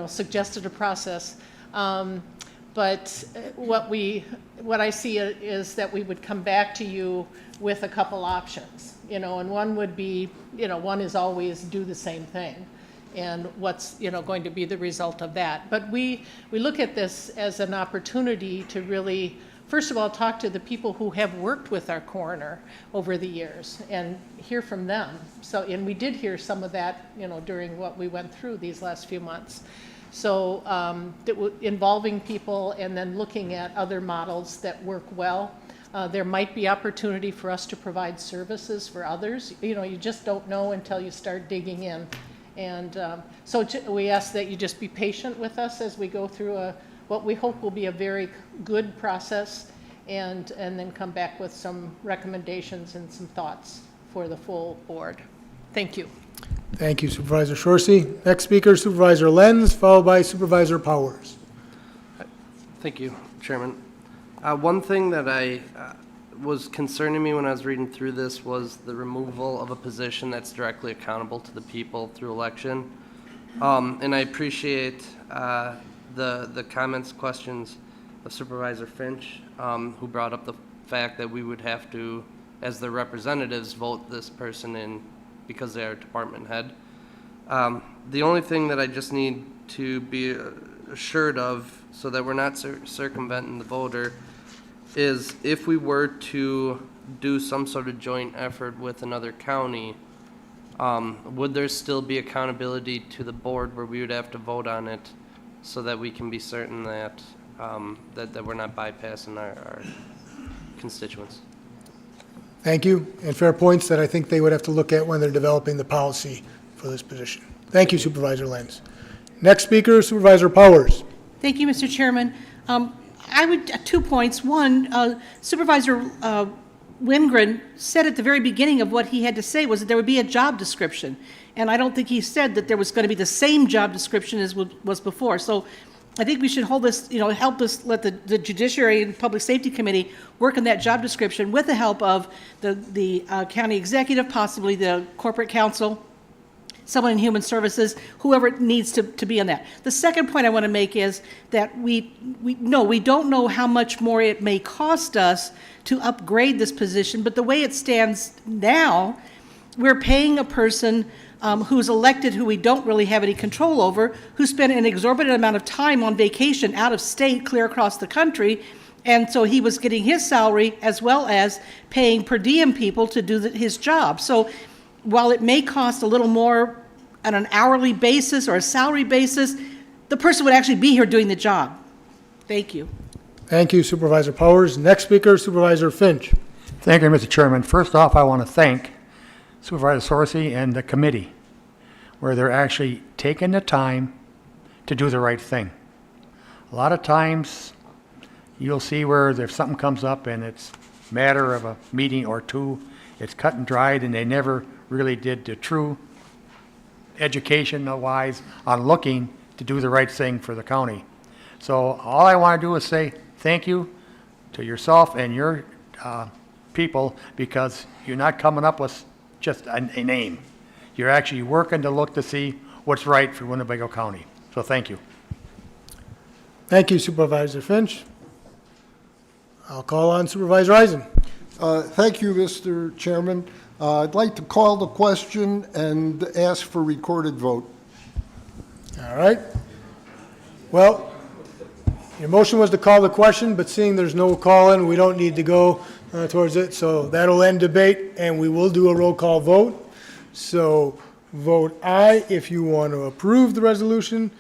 suggested a process. But what I see is that we would come back to you with a couple options, and one would be, one is always do the same thing, and what's, going to be the result of that. But we look at this as an opportunity to really, first of all, talk to the people who have worked with our coroner over the years and hear from them. So, and we did hear some of that, during what we went through these last few months. So involving people and then looking at other models that work well. There might be opportunity for us to provide services for others. You just don't know until you start digging in. And so we ask that you just be patient with us as we go through what we hope will be a very good process, and then come back with some recommendations and some thoughts for the full board. Thank you. Thank you, Supervisor Shorsey. Next speaker, Supervisor Lenz, followed by Supervisor Powers. Thank you, Chairman. One thing that was concerning me when I was reading through this was the removal of a position that's directly accountable to the people through election. And I appreciate the comments, questions of Supervisor Finch, who brought up the fact that we would have to, as the representatives, vote this person in because they are department head. The only thing that I just need to be assured of, so that we're not circumventing the voter, is if we were to do some sort of joint effort with another county, would there still be accountability to the board where we would have to vote on it, so that we can be certain that that we're not bypassing our constituents? Thank you, and fair points that I think they would have to look at when they're developing the policy for this position. Thank you, Supervisor Lenz. Next speaker, Supervisor Powers. Thank you, Mr. Chairman. I would, 2 points. One, Supervisor Wingren said at the very beginning of what he had to say was that there would be a job description. And I don't think he said that there was going to be the same job description as was before. So I think we should hold this, help us let the Judiciary and Public Safety Committee work on that job description with the help of the county executive, possibly the corporate counsel, someone in human services, whoever needs to be on that. The second point I want to make is that we don't know how much more it may cost us to upgrade this position, but the way it stands now, we're paying a person who's elected, who we don't really have any control over, who spent an exorbitant amount of time on vacation out of state, clear across the country, and so he was getting his salary as well as paying per diem people to do his job. So while it may cost a little more on an hourly basis or a salary basis, the person would actually be here doing the job. Thank you. Thank you, Supervisor Powers. Next speaker, Supervisor Finch. Thank you, Mr. Chairman. First off, I want to thank Supervisor Sorcy and the committee, where they're actually taking the time to do the right thing. A lot of times, you'll see where if something comes up and it's a matter of a meeting or two, it's cut and dried, and they never really did the true education-wise on looking to do the right thing for the county. So all I want to do is say thank you to yourself and your people, because you're not coming up with just a name. You're actually working to look to see what's right for Winnebago County. So thank you. Thank you, Supervisor Finch. I'll call on Supervisor Eisen. Thank you, Mr. Chairman. I'd like to call the question and ask for recorded vote. All right. Well, your motion was to call the question, but seeing there's no call-in, we don't need to go towards it. So that'll end debate, and we will do a roll call vote. So vote aye if you want to approve the resolution,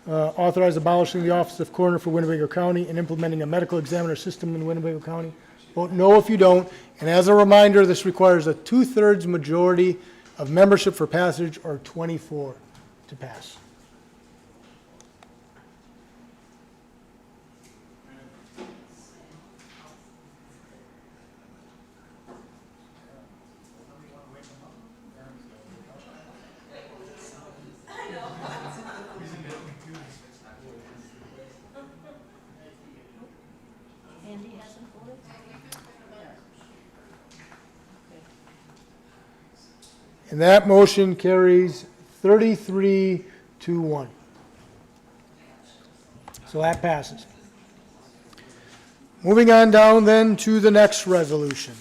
authorize abolishing the office of coroner for Winnebago County and implementing a medical examiner system in Winnebago County. Vote no if you don't. And as a reminder, this requires a 2/3 majority of membership for passage, or 24 to pass. And that motion carries 33-1. So that passes. Moving on down then to the next resolution.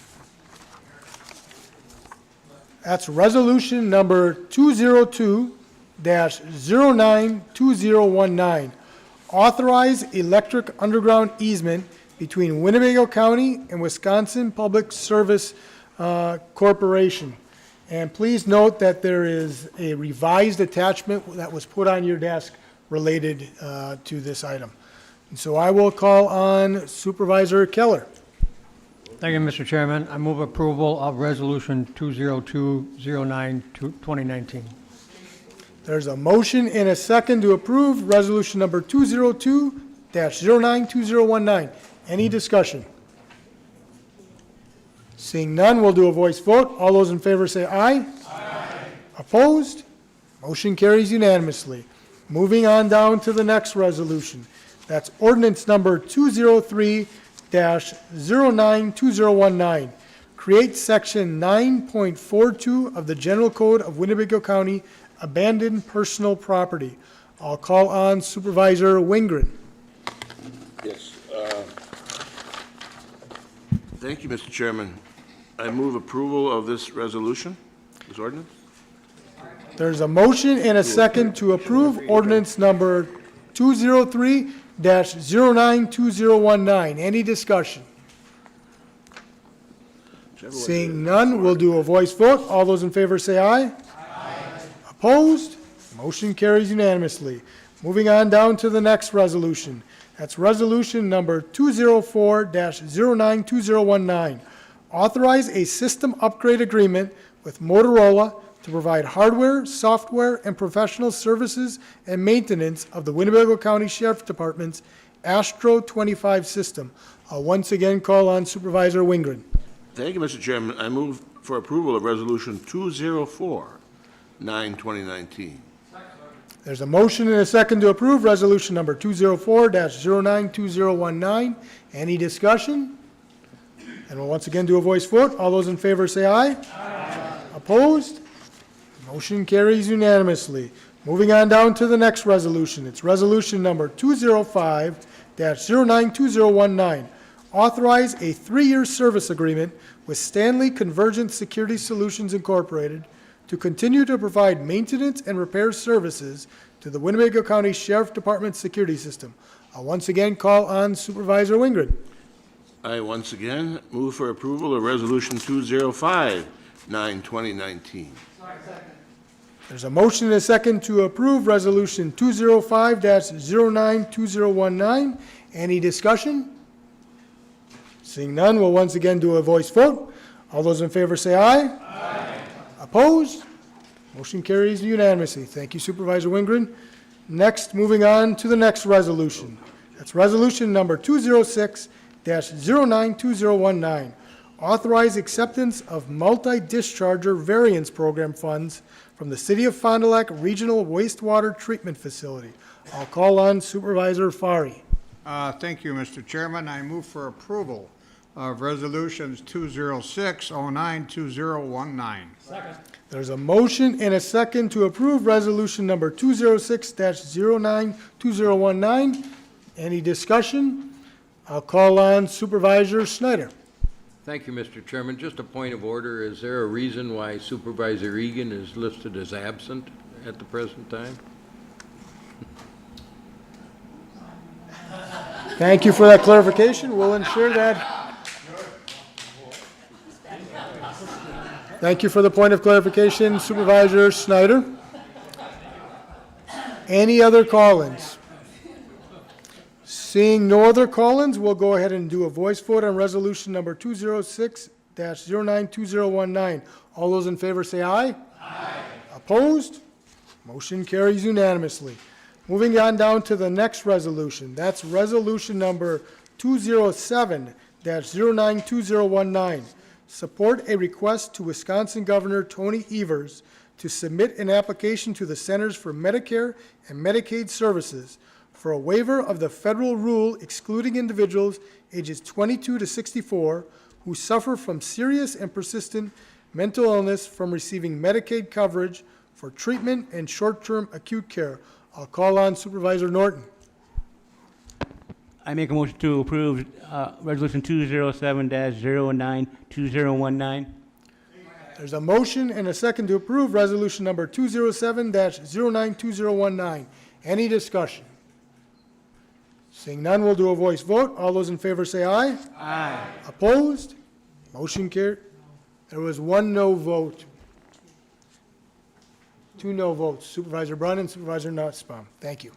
That's resolution number 202-092019. Authorize electric underground easement between Winnebago County and Wisconsin Public Service Corporation. And please note that there is a revised attachment that was put on your desk related to this item. And so I will call on Supervisor Keller. Thank you, Mr. Chairman. I move approval of Resolution 20209-2019. There's a motion and a second to approve Resolution number 202-092019. Any discussion? Seeing none, we'll do a voice vote. All those in favor say aye. Aye. Opposed? Motion carries unanimously. Moving on down to the next resolution. That's ordinance number 203-092019. Create section 9.42 of the General Code of Winnebago County, abandoned personal property. I'll call on Supervisor Wingren. Yes. Thank you, Mr. Chairman. I move approval of this resolution, this ordinance. There's a motion and a second to approve ordinance number 203-092019. Any discussion? Seeing none, we'll do a voice vote. All those in favor say aye. Aye. Opposed? Motion carries unanimously. Moving on down to the next resolution. That's resolution number 204-092019. Authorize a system upgrade agreement with Motorola to provide hardware, software, and professional services and maintenance of the Winnebago County Sheriff Department's Astro 25 system. I'll once again call on Supervisor Wingren. Thank you, Mr. Chairman. I move for approval of Resolution 204-9/2019. There's a motion and a second to approve resolution number 204-092019. Any discussion? And we'll once again do a voice vote. All those in favor say aye. Aye. Opposed? Motion carries unanimously. Moving on down to the next resolution. It's resolution number 205-092019. Authorize a 3-year service agreement with Stanley Convergent Security Solutions Incorporated to continue to provide maintenance and repair services to the Winnebago County Sheriff Department security system. I'll once again call on Supervisor Wingren. I once again move for approval of Resolution 205-9/2019. There's a motion and a second to approve resolution 205-092019. Any discussion? Seeing none, we'll once again do a voice vote. All those in favor say aye. Aye. Opposed? Motion carries unanimously. Thank you, Supervisor Wingren. Next, moving on to the next resolution. That's resolution number 206-092019. Authorize acceptance of multi-discharger variance program funds from the City of Fond du Lac Regional Wastewater Treatment Facility. I'll call on Supervisor Fari. Thank you, Mr. Chairman. I move for approval of resolutions 206-092019. Second. There's a motion and a second to approve resolution number 206-092019. Any discussion? I'll call on Supervisor Snyder. Thank you, Mr. Chairman. Just a point of order. Is there a reason why Supervisor Egan is listed as absent at the present time? Thank you for that clarification. We'll ensure that. Thank you for the point of clarification, Supervisor Snyder. Any other call-ins? Seeing no other call-ins, we'll go ahead and do a voice vote on resolution number 206-092019. All those in favor say aye. Aye. Opposed? Motion carries unanimously. Moving on down to the next resolution. That's resolution number 207-092019. Support a request to Wisconsin Governor Tony Evers to submit an application to the Centers for Medicare and Medicaid Services for a waiver of the federal rule excluding individuals ages 22 to 64 who suffer from serious and persistent mental illness from receiving Medicaid coverage for treatment and short-term acute care. I'll call on Supervisor Norton. I make a motion to approve Resolution 207-092019. There's a motion and a second to approve resolution number 207-092019. Any discussion? Seeing none, we'll do a voice vote. All those in favor say aye. Aye. Opposed? Motion carried. There was one no vote. Two no votes, Supervisor Brunn and Supervisor Nussbaum. Thank you.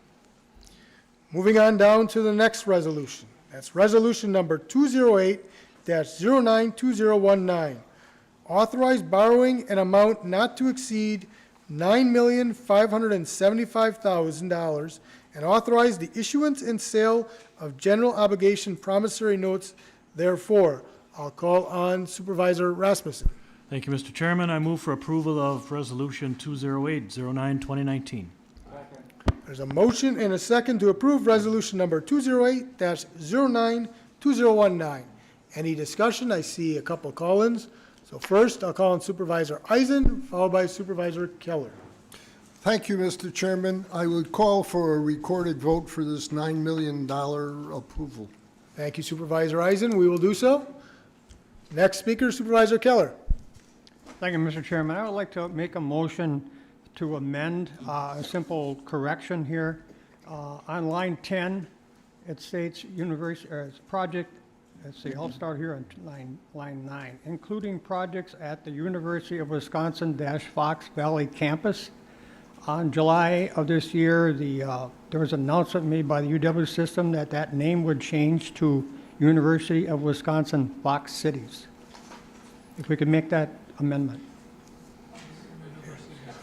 Moving on down to the next resolution. That's resolution number 208-092019. Authorize borrowing an amount not to exceed $9,575,000 and authorize the issuance and sale of general obligation promissory notes therefore. I'll call on Supervisor Rasmussen. Thank you, Mr. Chairman. I move for approval of Resolution 208-09-2019. There's a motion and a second to approve resolution number 208-092019. Any discussion? I see a couple call-ins. So first, I'll call on Supervisor Eisen, followed by Supervisor Keller. Thank you, Mr. Chairman. I would call for a recorded vote for this $9 million approval. Thank you, Supervisor Eisen. We will do so. Next speaker, Supervisor Keller. Thank you, Mr. Chairman. I would like to make a motion to amend a simple correction here. On line 10, it states project, let's see, I'll start here on line 9, including projects at the University of Wisconsin-Fox Valley campus. On July of this year, there was an announcement made by the UW system that name would change to University of Wisconsin-Fox Cities. If we could make that amendment.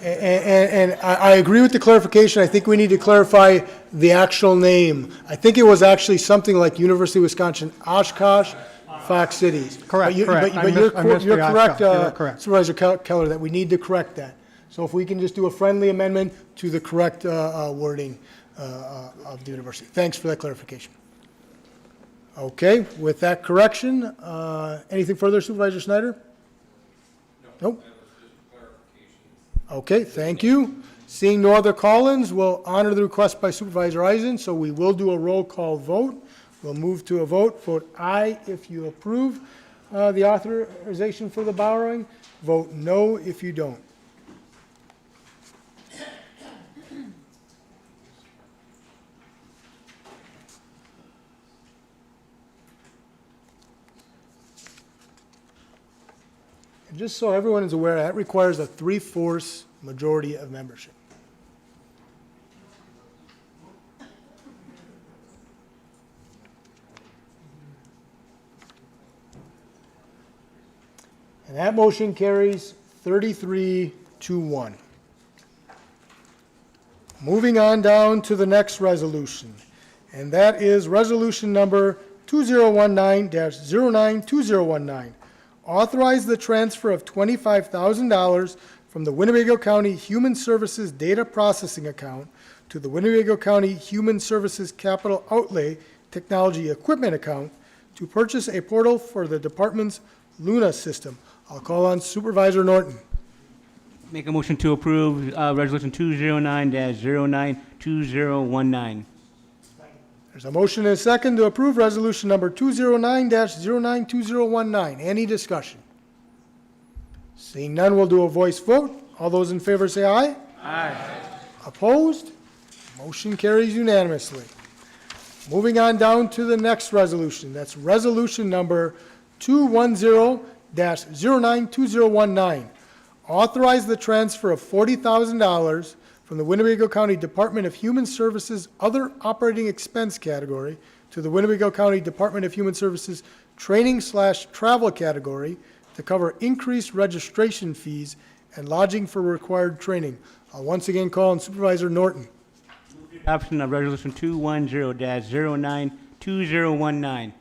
And I agree with the clarification. I think we need to clarify the actual name. I think it was actually something like University of Wisconsin, Oshkosh, Fox Cities. Correct, But correct. you're You're correct, correct. Supervisor Keller, that we need to correct that. So if we can just do a friendly amendment to the correct wording of the university. Thanks for that clarification. Okay, with that correction, anything further, Supervisor Snyder? Nope. Okay, thank you. Seeing no other call-ins, we'll honor the request by Supervisor Eisen, so we will do a roll call vote. We'll move to a vote. Vote aye if you approve the authorization for the borrowing. Vote no if you don't. And just so everyone is aware, that requires a 3/4 majority of membership. And that motion carries 33-1. Moving on down to the next resolution, and that is resolution number 2019-092019. Authorize the transfer of $25,000 from the Winnebago County Human Services Data Processing Account to the Winnebago County Human Services Capital Outlay Technology Equipment Account to purchase a portal for the department's Luna system. I'll call on Supervisor Norton. Make a motion to approve Resolution 209-092019. There's a motion and a second to approve resolution number 209-092019. Any discussion? Seeing none, we'll do a voice vote. All those in favor say aye. Aye. Opposed? Motion carries unanimously. Moving on down to the next resolution. That's resolution number 210-092019. Authorize the transfer of $40,000 from the Winnebago County Department of Human Services other operating expense category to the Winnebago County Department of Human Services training/travel category to cover increased registration fees and lodging for required training. I'll once again call on Supervisor Norton. Adoption of resolution 210-092019.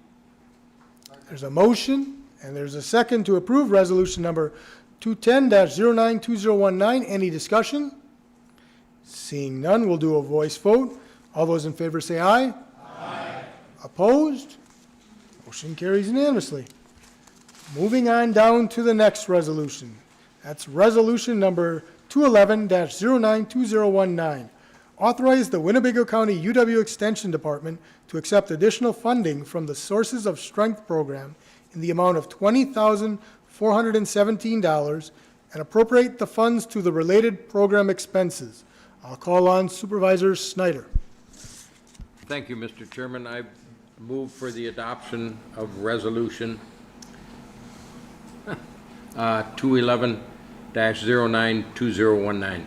There's a motion and there's a second to approve resolution number 210-092019. Any discussion? Seeing none, we'll do a voice vote. All those in favor say aye. Aye. Opposed? Motion carries unanimously. Moving on down to the next resolution. That's resolution number 211-092019. Authorize the Winnebago County UW Extension Department to accept additional funding from the Sources of Strength program in the amount of $20,417 and appropriate the funds to the related program expenses. I'll call on Supervisor Snyder. Thank you, Mr. Chairman. I move for the adoption of resolution 211-092019.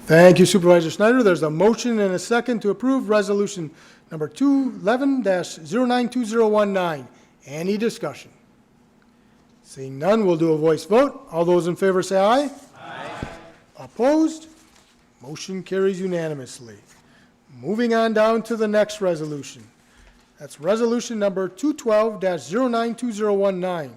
Thank you, Supervisor Snyder. There's a motion and a second to approve resolution number 211-092019. Any discussion? Seeing none, we'll do a voice vote. All those in favor say aye. Aye. Opposed? Motion carries unanimously. Moving on down to the next resolution. That's resolution number 212-092019.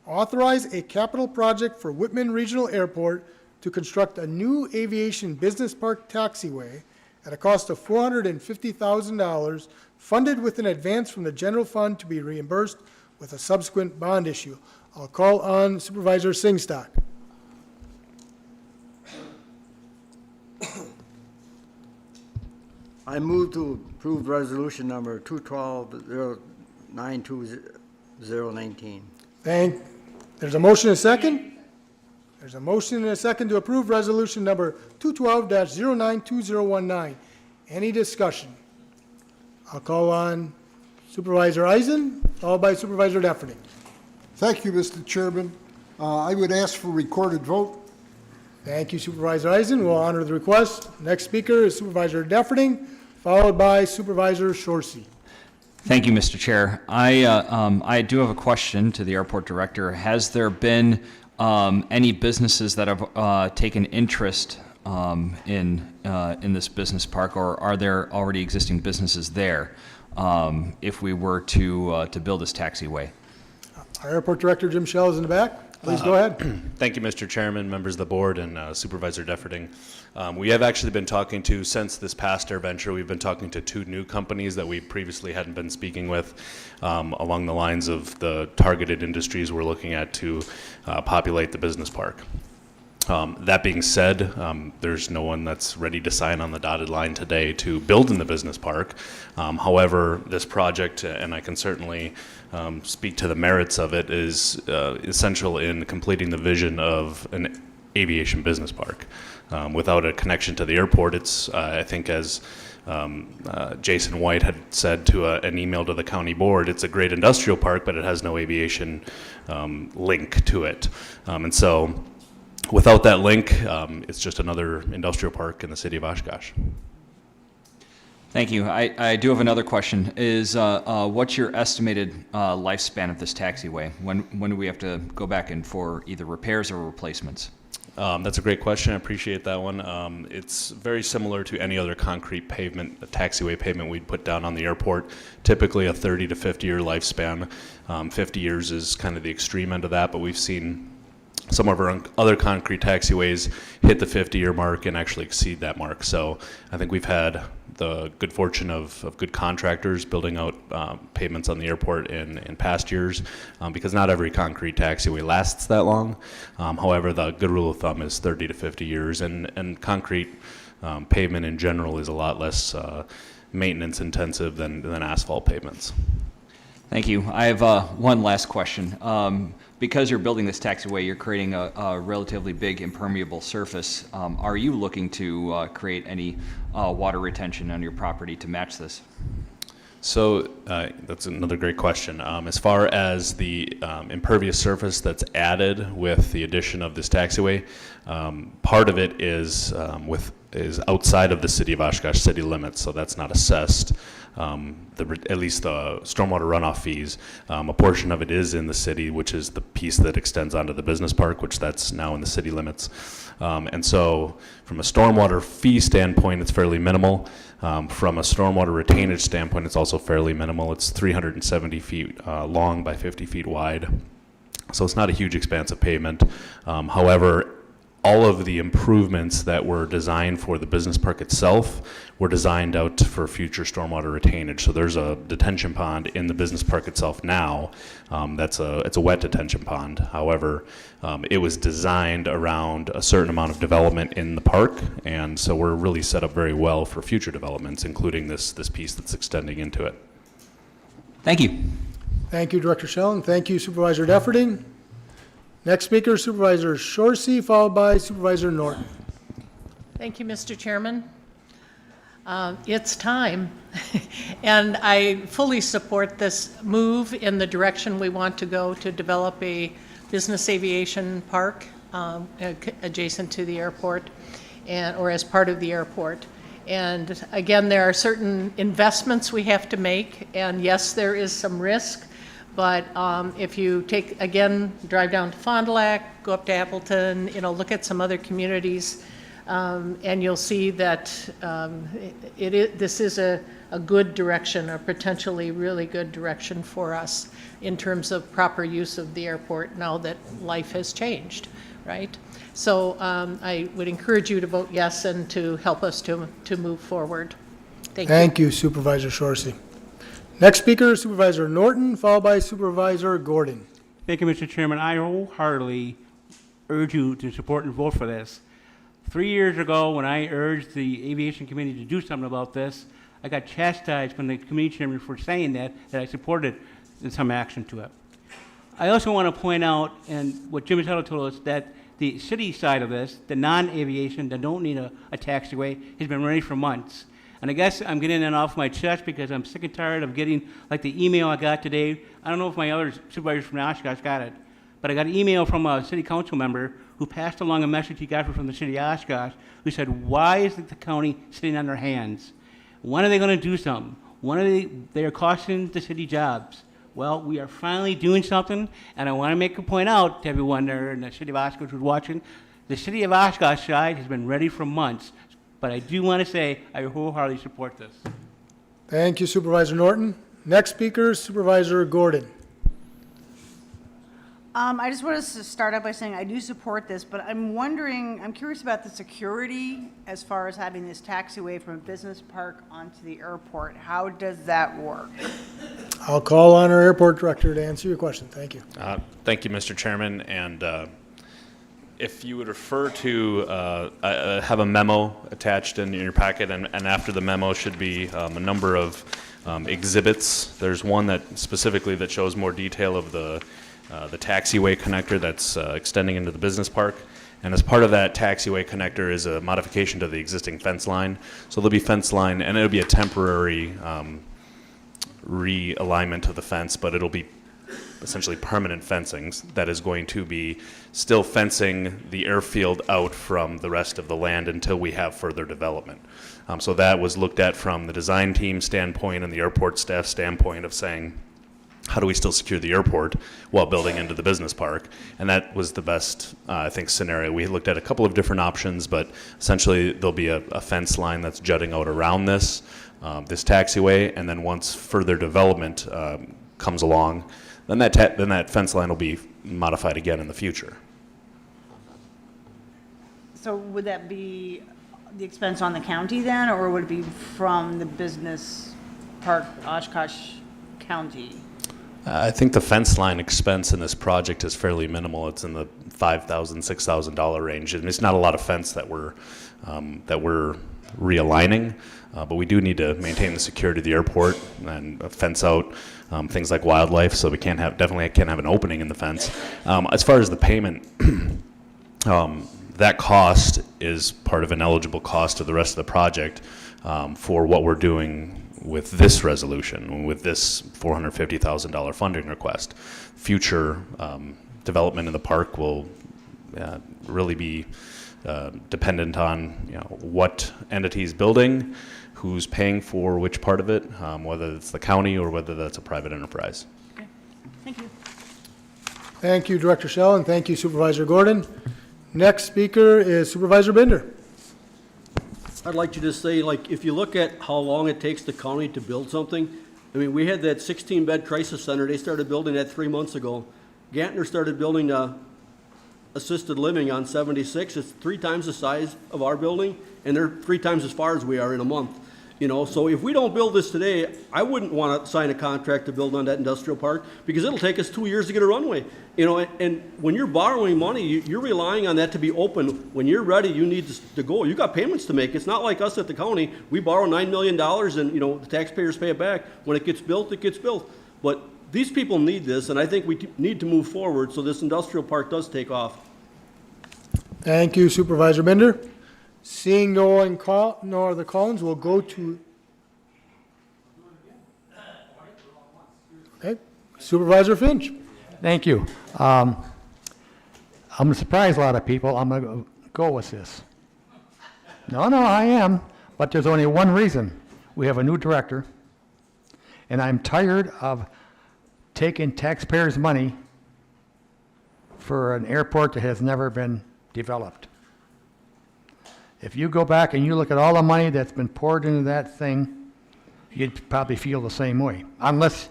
Authorize a capital project for Whitman Regional Airport to construct a new aviation business park taxiway at a cost of $450,000, funded with an advance from the general fund to be reimbursed with a subsequent bond issue. I'll call on Supervisor Singstock. I move to approve resolution number 212-092019. There's a motion and a second? There's a motion and a second to approve resolution number 212-092019. Any discussion? I'll call on Supervisor Eisen, followed by Supervisor Defferty. Thank you, Mr. Chairman. I would ask for recorded vote. Thank you, Supervisor Eisen. We'll honor the request. Next speaker is Supervisor Defferty, followed by Supervisor Shorsey. Thank you, Mr. Chair. I do have a question to the airport director. Has there been any businesses that have taken interest in this business park, or are there already existing businesses there if we were to build this taxiway? Our airport director, Jim Schell, is in the back. Please go ahead. Thank you, Mr. Chairman, members of the board, and Supervisor Defferting. We have actually been talking to, since this past air venture, we've been talking to 2 new companies that we previously hadn't been speaking with along the lines of the targeted industries we're looking at to populate the business park. That being said, there's no one that's ready to sign on the dotted line today to build in the business park. However, this project, and I can certainly speak to the merits of it, is essential in completing the vision of an aviation business park. Without a connection to the airport, it's, I think, as Jason White had said to an email to the county board, it's a great industrial park, but it has no aviation link to it. And so without that link, it's just another industrial park in the city of Oshkosh. Thank you. I do have another question. Is what's your estimated lifespan of this taxiway? When do we have to go back in for either repairs or replacements? That's a great question. I appreciate that one. It's very similar to any other concrete pavement, a taxiway pavement we'd put down on the airport. Typically a 30 to 50 year lifespan. 50 years is kind of the extreme end of that, but we've seen some of our other concrete taxiways hit the 50-year mark and actually exceed that mark. So I think we've had the good fortune of good contractors building out pavements on the airport in past years, because not every concrete taxiway lasts that long. However, the good rule of thumb is 30 to 50 years, and concrete pavement in general is a lot less maintenance intensive than asphalt pavements. Thank you. I have one last question. Because you're building this taxiway, you're creating a relatively big impermeable surface. Are you looking to create any water retention on your property to match this? So that's another great question. As far as the impervious surface that's added with the addition of this taxiway, part of it is outside of the city of Oshkosh city limits, so that's not assessed. At least the stormwater runoff fees. A portion of it is in the city, which is the piece that extends onto the business park, which that's now in the city limits. And so from a stormwater fee standpoint, it's fairly minimal. From a stormwater retainage standpoint, it's also fairly minimal. It's 370 feet long by 50 feet wide. So it's not a huge expanse of pavement. However, all of the improvements that were designed for the business park itself were designed out for future stormwater retainage. So there's a detention pond in the business park itself now. It's a wet detention pond. However, it was designed around a certain amount of development in the park, and so we're really set up very well for future developments, including this piece that's extending into it. Thank you. Thank you, Director Schellen. Thank you, Supervisor Defferting. Next speaker, Supervisor Shorsey, followed by Supervisor Norton. Thank you, Mr. Chairman. It's time, and I fully support this move in the direction we want to go to develop a business aviation park adjacent to the airport or as part of the airport. And again, there are certain investments we have to make, and yes, there is some risk. But if you drive down to Fond du Lac, go up to Appleton, look at some other communities, and you'll see that this is a good direction, a potentially really good direction for us in terms of proper use of the airport now that life has changed, right? So I would encourage you to vote yes and to help us to move forward. Thank you, Supervisor Shorsey. Next speaker, Supervisor Norton, followed by Supervisor Gordon. Thank you, Mr. Chairman. I wholeheartedly urge you to support and vote for this. 3 years ago, when I urged the Aviation Committee to do something about this, I got chastised from the committee chairman for saying that I supported some action to it. I also want to point out, and what Jim Tuttle told us, that the city side of this, the non-aviation that don't need a taxiway, has been ready for months. And I guess I'm getting it off my chest because I'm sick and tired of getting, like the email I got today. I don't know if my other supervisors from Oshkosh got it, but I got an email from a city council member who passed along a message he got from the city of Oshkosh, who said, why is the county sitting on their hands? When are they going to do something? They are costing the city jobs. Well, we are finally doing something, and I want to point out to everyone there in the city of Oshkosh who's watching, the city of Oshkosh side has been ready for months. But I do want to say I wholeheartedly support this. Thank you, Supervisor Norton. Next speaker, Supervisor Gordon. I just want to start out by saying I do support this, but I'm curious about the security as far as having this taxiway from a business park onto the airport. How does that work? I'll call on our airport director to answer your question. Thank you. Thank you, Mr. Chairman. And if you would refer to, I have a memo attached in your packet, and after the memo should be a number of exhibits. There's one that specifically that shows more detail of the taxiway connector that's extending into the business park. And as part of that taxiway connector is a modification to the existing fence line. So there'll be fence line, and it'll be a temporary realignment of the fence, but it'll be essentially permanent fencing that is going to be still fencing the airfield out from the rest of the land until we have further development. So that was looked at from the design team standpoint and the airport staff standpoint of saying, how do we still secure the airport while building into the business park? And that was the best, I think, scenario. We looked at a couple of different options, but essentially there'll be a fence line that's jutting out around this taxiway, and then once further development comes along, then that fence line will be modified again in the future. So would that be the expense on the county then, or would it be from the business park, Oshkosh County? I think the fence line expense in this project is fairly minimal. It's in the $5,000, $6,000 range. And it's not a lot of fence that we're realigning, but we do need to maintain the security of the airport and fence out things like wildlife, so we definitely can't have an opening in the fence. As far as the payment, that cost is part of an eligible cost of the rest of the project for what we're doing with this resolution, with this $450,000 funding request. Future development in the park will really be dependent on what entity is building, who's paying for which part of it, whether it's the county or whether that's a private enterprise. Okay, thank you. Thank you, Director Schell, and thank you, Supervisor Gordon. Next speaker is Supervisor Binder. I'd like to just say, like, if you look at how long it takes the county to build something, I mean, we had that 16-bed crisis center. They started building that 3 months ago. Gantner started building assisted living on 76. It's 3 times the size of our building, and they're 3 times as far as we are in a month. So if we don't build this today, I wouldn't want to sign a contract to build on that industrial park because it'll take us 2 years to get a runway. And when you're borrowing money, you're relying on that to be open. When you're ready, you need to go. You got payments to make. It's not like us at the county. We borrow $9 million and, the taxpayers pay it back. When it gets built, it gets built. But these people need this, and I think we need to move forward so this industrial park does take off. Thank you, Supervisor Binder. Seeing no other call-ins, we'll go to Supervisor Finch. Thank you. I'm going to surprise a lot of people. I'm going to go with this. No, I am. But there's only one reason. We have a new director, and I'm tired of taking taxpayers' money for an airport that has never been developed. If you go back and you look at all the money that's been poured into that thing, you'd probably feel the same way, unless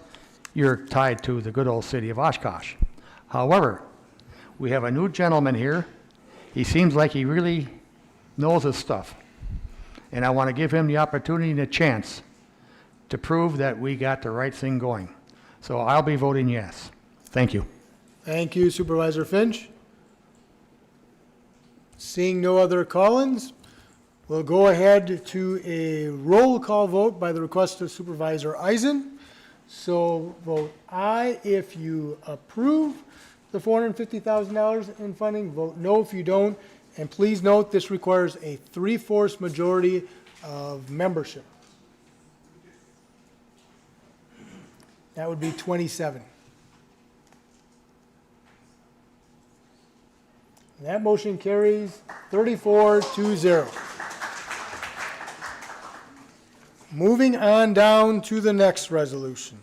you're tied to the good old city of Oshkosh. However, we have a new gentleman here. He seems like he really knows his stuff. And I want to give him the opportunity and a chance to prove that we got the right thing going. So I'll be voting yes. Thank you. Thank you, Supervisor Finch. Seeing no other call-ins, we'll go ahead to a roll call vote by the request of Supervisor Eisen. So vote aye if you approve the $450,000 in funding, vote no if you don't, and please note this requires a 3/4 majority of membership. That would be 27. And that motion carries 34-0. Moving on down to the next resolution.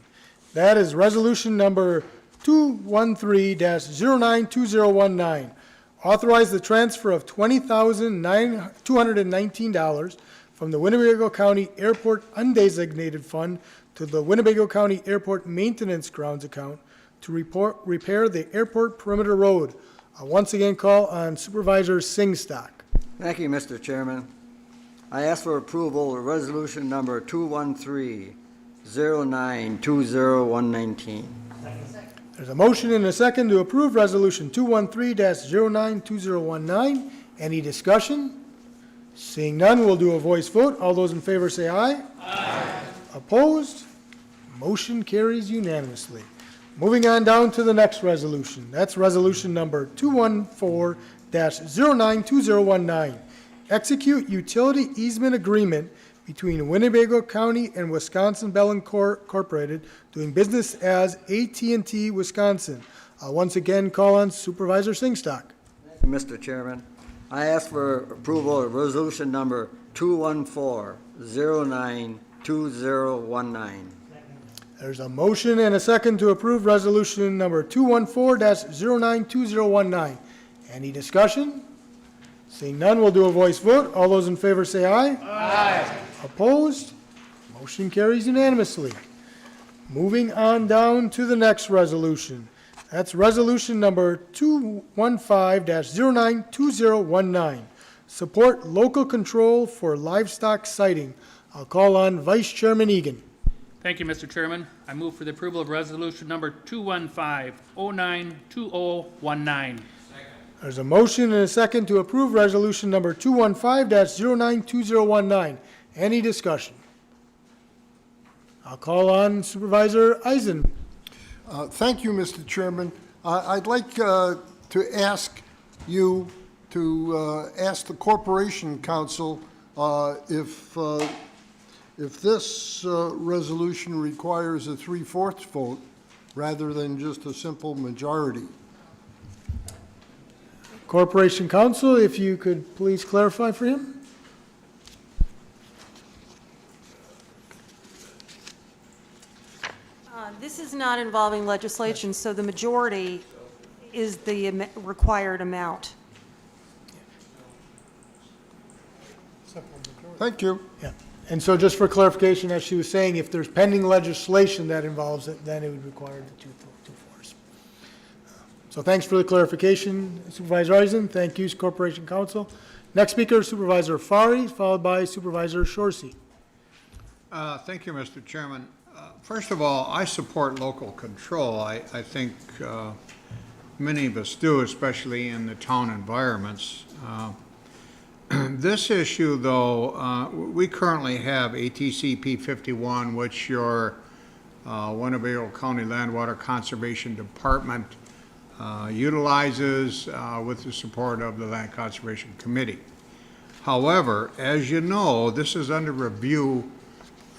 That is resolution number 213-092019. Authorize the transfer of $20,219 from the Winnebago County Airport Undesignated Fund to the Winnebago County Airport Maintenance Grounds account to repair the airport perimeter road. I'll once again call on Supervisor Singstock. Thank you, Mr. Chairman. I ask for approval of resolution number 213-092019. There's a motion and a second to approve resolution 213-092019. Any discussion? Seeing none, we'll do a voice vote. All those in favor say aye. Aye. Opposed? Motion carries unanimously. Moving on down to the next resolution. That's resolution number 214-092019. Execute utility easement agreement between Winnebago County and Wisconsin Bell Incorporated, doing business as AT&T Wisconsin. I'll once again call on Supervisor Singstock. Mr. Chairman, I ask for approval of resolution number 214-092019. There's a motion and a second to approve resolution number 214-092019. Any discussion? Seeing none, we'll do a voice vote. All those in favor say aye. Aye. Opposed? Motion carries unanimously. Moving on down to the next resolution. That's resolution number 215-092019. Support local control for livestock sighting. I'll call on Vice Chairman Egan. Thank you, Mr. Chairman. I move for the approval of resolution number 215-092019. There's a motion and a second to approve resolution number 215-092019. Any discussion? I'll call on Supervisor Eisen. Thank you, Mr. Chairman. I'd like to ask you to ask the Corporation Council if this resolution requires a 3/4 vote rather than just a simple majority. Corporation Counsel, if you could please clarify for him? This is not involving legislation, so the majority is the required amount. Thank you. Yeah. And so just for clarification, as she was saying, if there's pending legislation that involves it, then it would require the two-fourths. So thanks for the clarification, Supervisor Eisen. Thank you, Corporation Counsel. Next speaker, Supervisor Fari, followed by Supervisor Shorsey. Thank you, Mr. Chairman. First of all, I support local control. I think many of us do, especially in the town environments. This issue, though, we currently have ATCP 51, which your Winnebago County Land Water Conservation Department utilizes with the support of the Land Conservation Committee. However, as you know, this is under review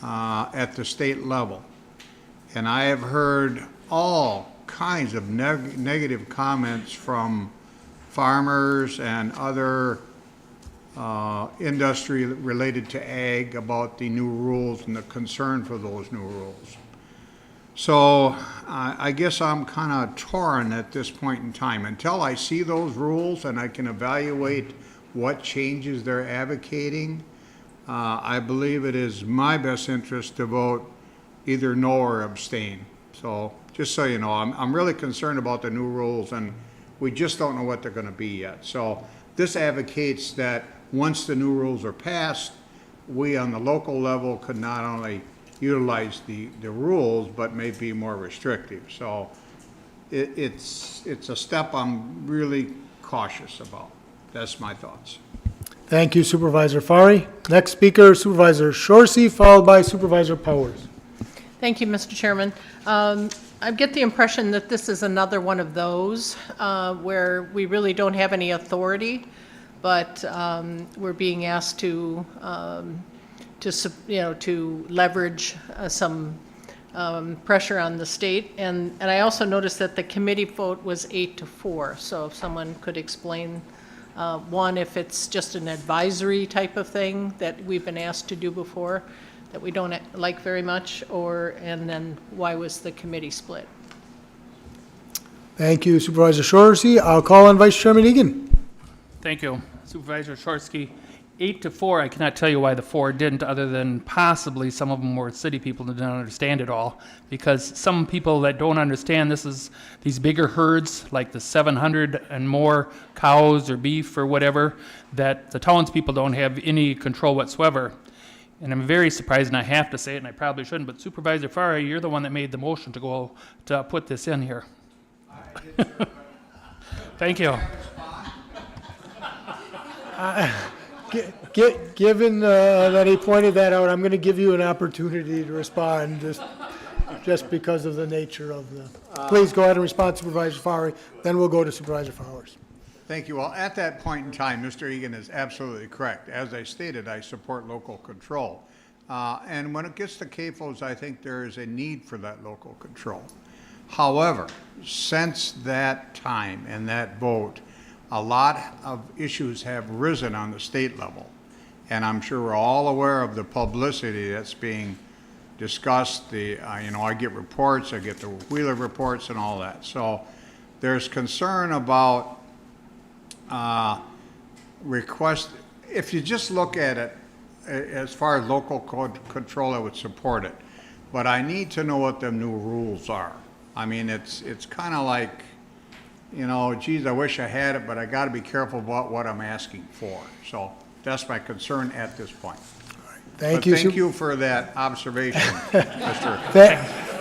at the state level. And I have heard all kinds of negative comments from farmers and other industry related to ag about the new rules and the concern for those new rules. So I guess I'm kind of torn at this point in time. Until I see those rules and I can evaluate what changes they're advocating, I believe it is my best interest to vote either no or abstain. So just so you know, I'm really concerned about the new rules, and we just don't know what they're going to be yet. So this advocates that once the new rules are passed, we on the local level could not only utilize the rules, but may be more restrictive. So it's a step I'm really cautious about. That's my thoughts. Thank you, Supervisor Fari. Next speaker, Supervisor Shorsey, followed by Supervisor Powers. Thank you, Mr. Chairman. I get the impression that this is another one of those where we really don't have any authority, but we're being asked to leverage some pressure on the state. And I also noticed that the committee vote was 8-4. So if someone could explain, one, if it's just an advisory type of thing that we've been asked to do before that we don't like very much, and then why was the committee split? Thank you, Supervisor Shorsey. I'll call on Vice Chairman Egan. Thank you, Supervisor Shorsky. 8-4, I cannot tell you why the 4 didn't, other than possibly some of them were city people that didn't understand it all. Because some people that don't understand this is these bigger herds, like the 700 and more cows or beef or whatever, that the townspeople don't have any control whatsoever. And I'm very surprised, and I have to say it, and I probably shouldn't, but Supervisor Farah, you're the one that made the motion to put this in here. Thank you. Given that he pointed that out, I'm going to give you an opportunity to respond just because of the nature of the... Please go ahead and respond, Supervisor Fari, then we'll go to Supervisor Powers. Thank you. Well, at that point in time, Mr. Egan is absolutely correct. As I stated, I support local control. And when it gets to CAFOs, I think there is a need for that local control. However, since that time and that vote, a lot of issues have risen on the state level. And I'm sure we're all aware of the publicity that's being discussed. I get reports, I get the Wheeler reports and all that. So there's concern about if you just look at it as far as local control, I would support it. But I need to know what the new rules are. I mean, it's kind of like, geez, I wish I had it, but I got to be careful about what I'm asking for. So that's my concern at this point. Thank you for that observation,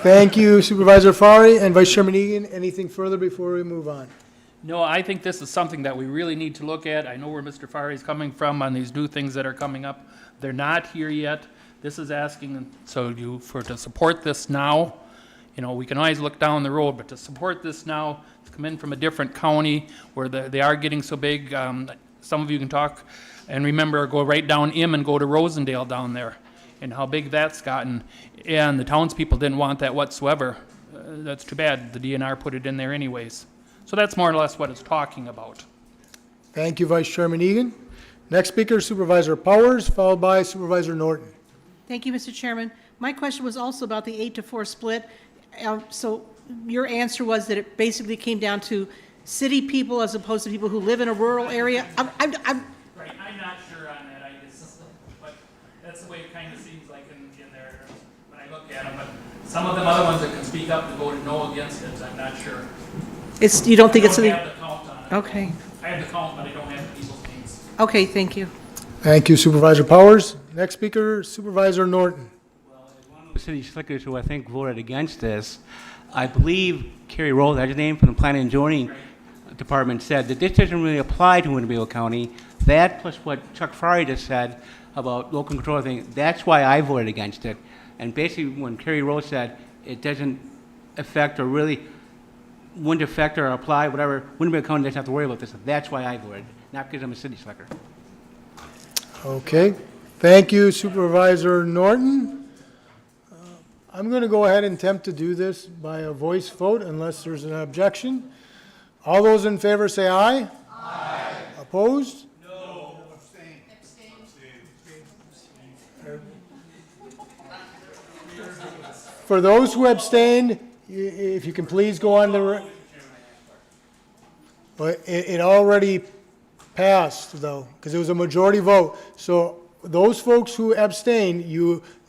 Thank you, Supervisor Fari and Vice Chairman Egan. Anything further before we move on? No, I think this is something that we really need to look at. I know where Mr. Fari is coming from on these new things that are coming up. They're not here yet. This is asking, to support this now. You know, we can always look down the road, but to support this now, to come in from a different county where they are getting so big, some of you can talk and remember, go right down M and go to Rosendale down there and how big that's gotten. And the townspeople didn't want that whatsoever. That's too bad. The DNR put it in there anyways. So that's more or less what it's talking about. Thank you, Vice Chairman Egan. Next speaker, Supervisor Powers, followed by Supervisor Norton. Thank you, Mr. Chairman. My question was also about the 8-4 split. So your answer was that it basically came down to city people as opposed to people who live in a rural area? Right, I'm not sure on that, but that's the way it kind of seems like in there when I look at them. But some of them other ones that can speak up and vote no against it, I'm not sure. You don't think it's I don't have the count on it. Okay. I have the count, but I don't have the people's names. Okay, thank you. Thank you, Supervisor Powers. Next speaker, Supervisor Norton. The city slickers who I think voted against this, I believe Kerry Rose, that's his name, from the Planning and Zoning Department, said that this doesn't really apply to Winnebago County. That plus what Chuck Frye just said about local control thing, that's why I voted against it. And basically, when Kerry Rose said it doesn't affect or really wouldn't affect or apply, whatever, Winnebago County doesn't have to worry about this. That's why I voted, not because I'm a city slicker. Okay. Thank you, Supervisor Norton. I'm going to go ahead and attempt to do this by a voice vote unless there's an objection. All those in favor say aye. Aye. Opposed? No. Abstain. For those who abstained, if you can please go on the... But it already passed, though, because it was a majority vote. So those folks who abstain,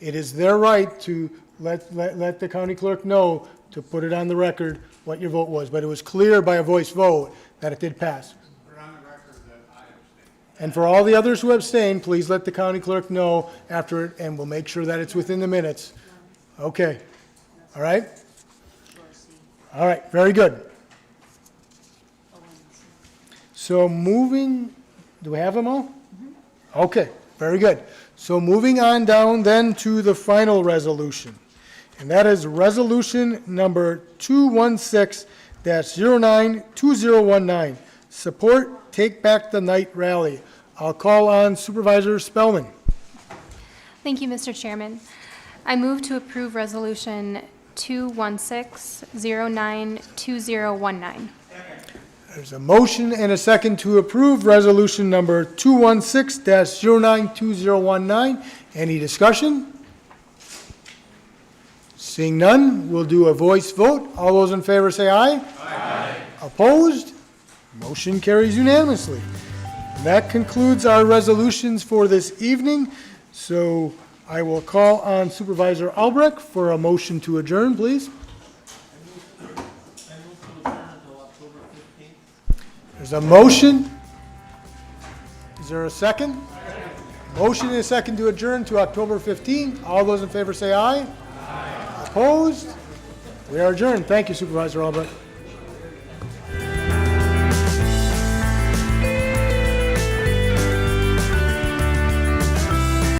it is their right to let the county clerk know, to put it on the record what your vote was. But it was clear by a voice vote that it did pass. Put on the record that I abstained. And for all the others who abstain, please let the county clerk know after it, and we'll make sure that it's within the minutes. Okay. All right? All right, very good. So moving, do we have them all? Okay, very good. So moving on down then to the final resolution, and that is resolution number 216-092019, support Take Back the Night Rally. I'll call on Supervisor Spellman. Thank you, Mr. Chairman. I move to approve resolution 216-092019. There's a motion and a second to approve resolution number 216-092019. Any discussion? Seeing none, we'll do a voice vote. All those in favor say aye. Aye. Opposed? Motion carries unanimously. And that concludes our resolutions for this evening. So I will call on Supervisor Albrecht for a motion to adjourn, please. There's a motion. Is there a second? Motion and a second to adjourn to October 15th. All those in favor say aye. Aye. Opposed? We are adjourned. Thank you, Supervisor Albrecht.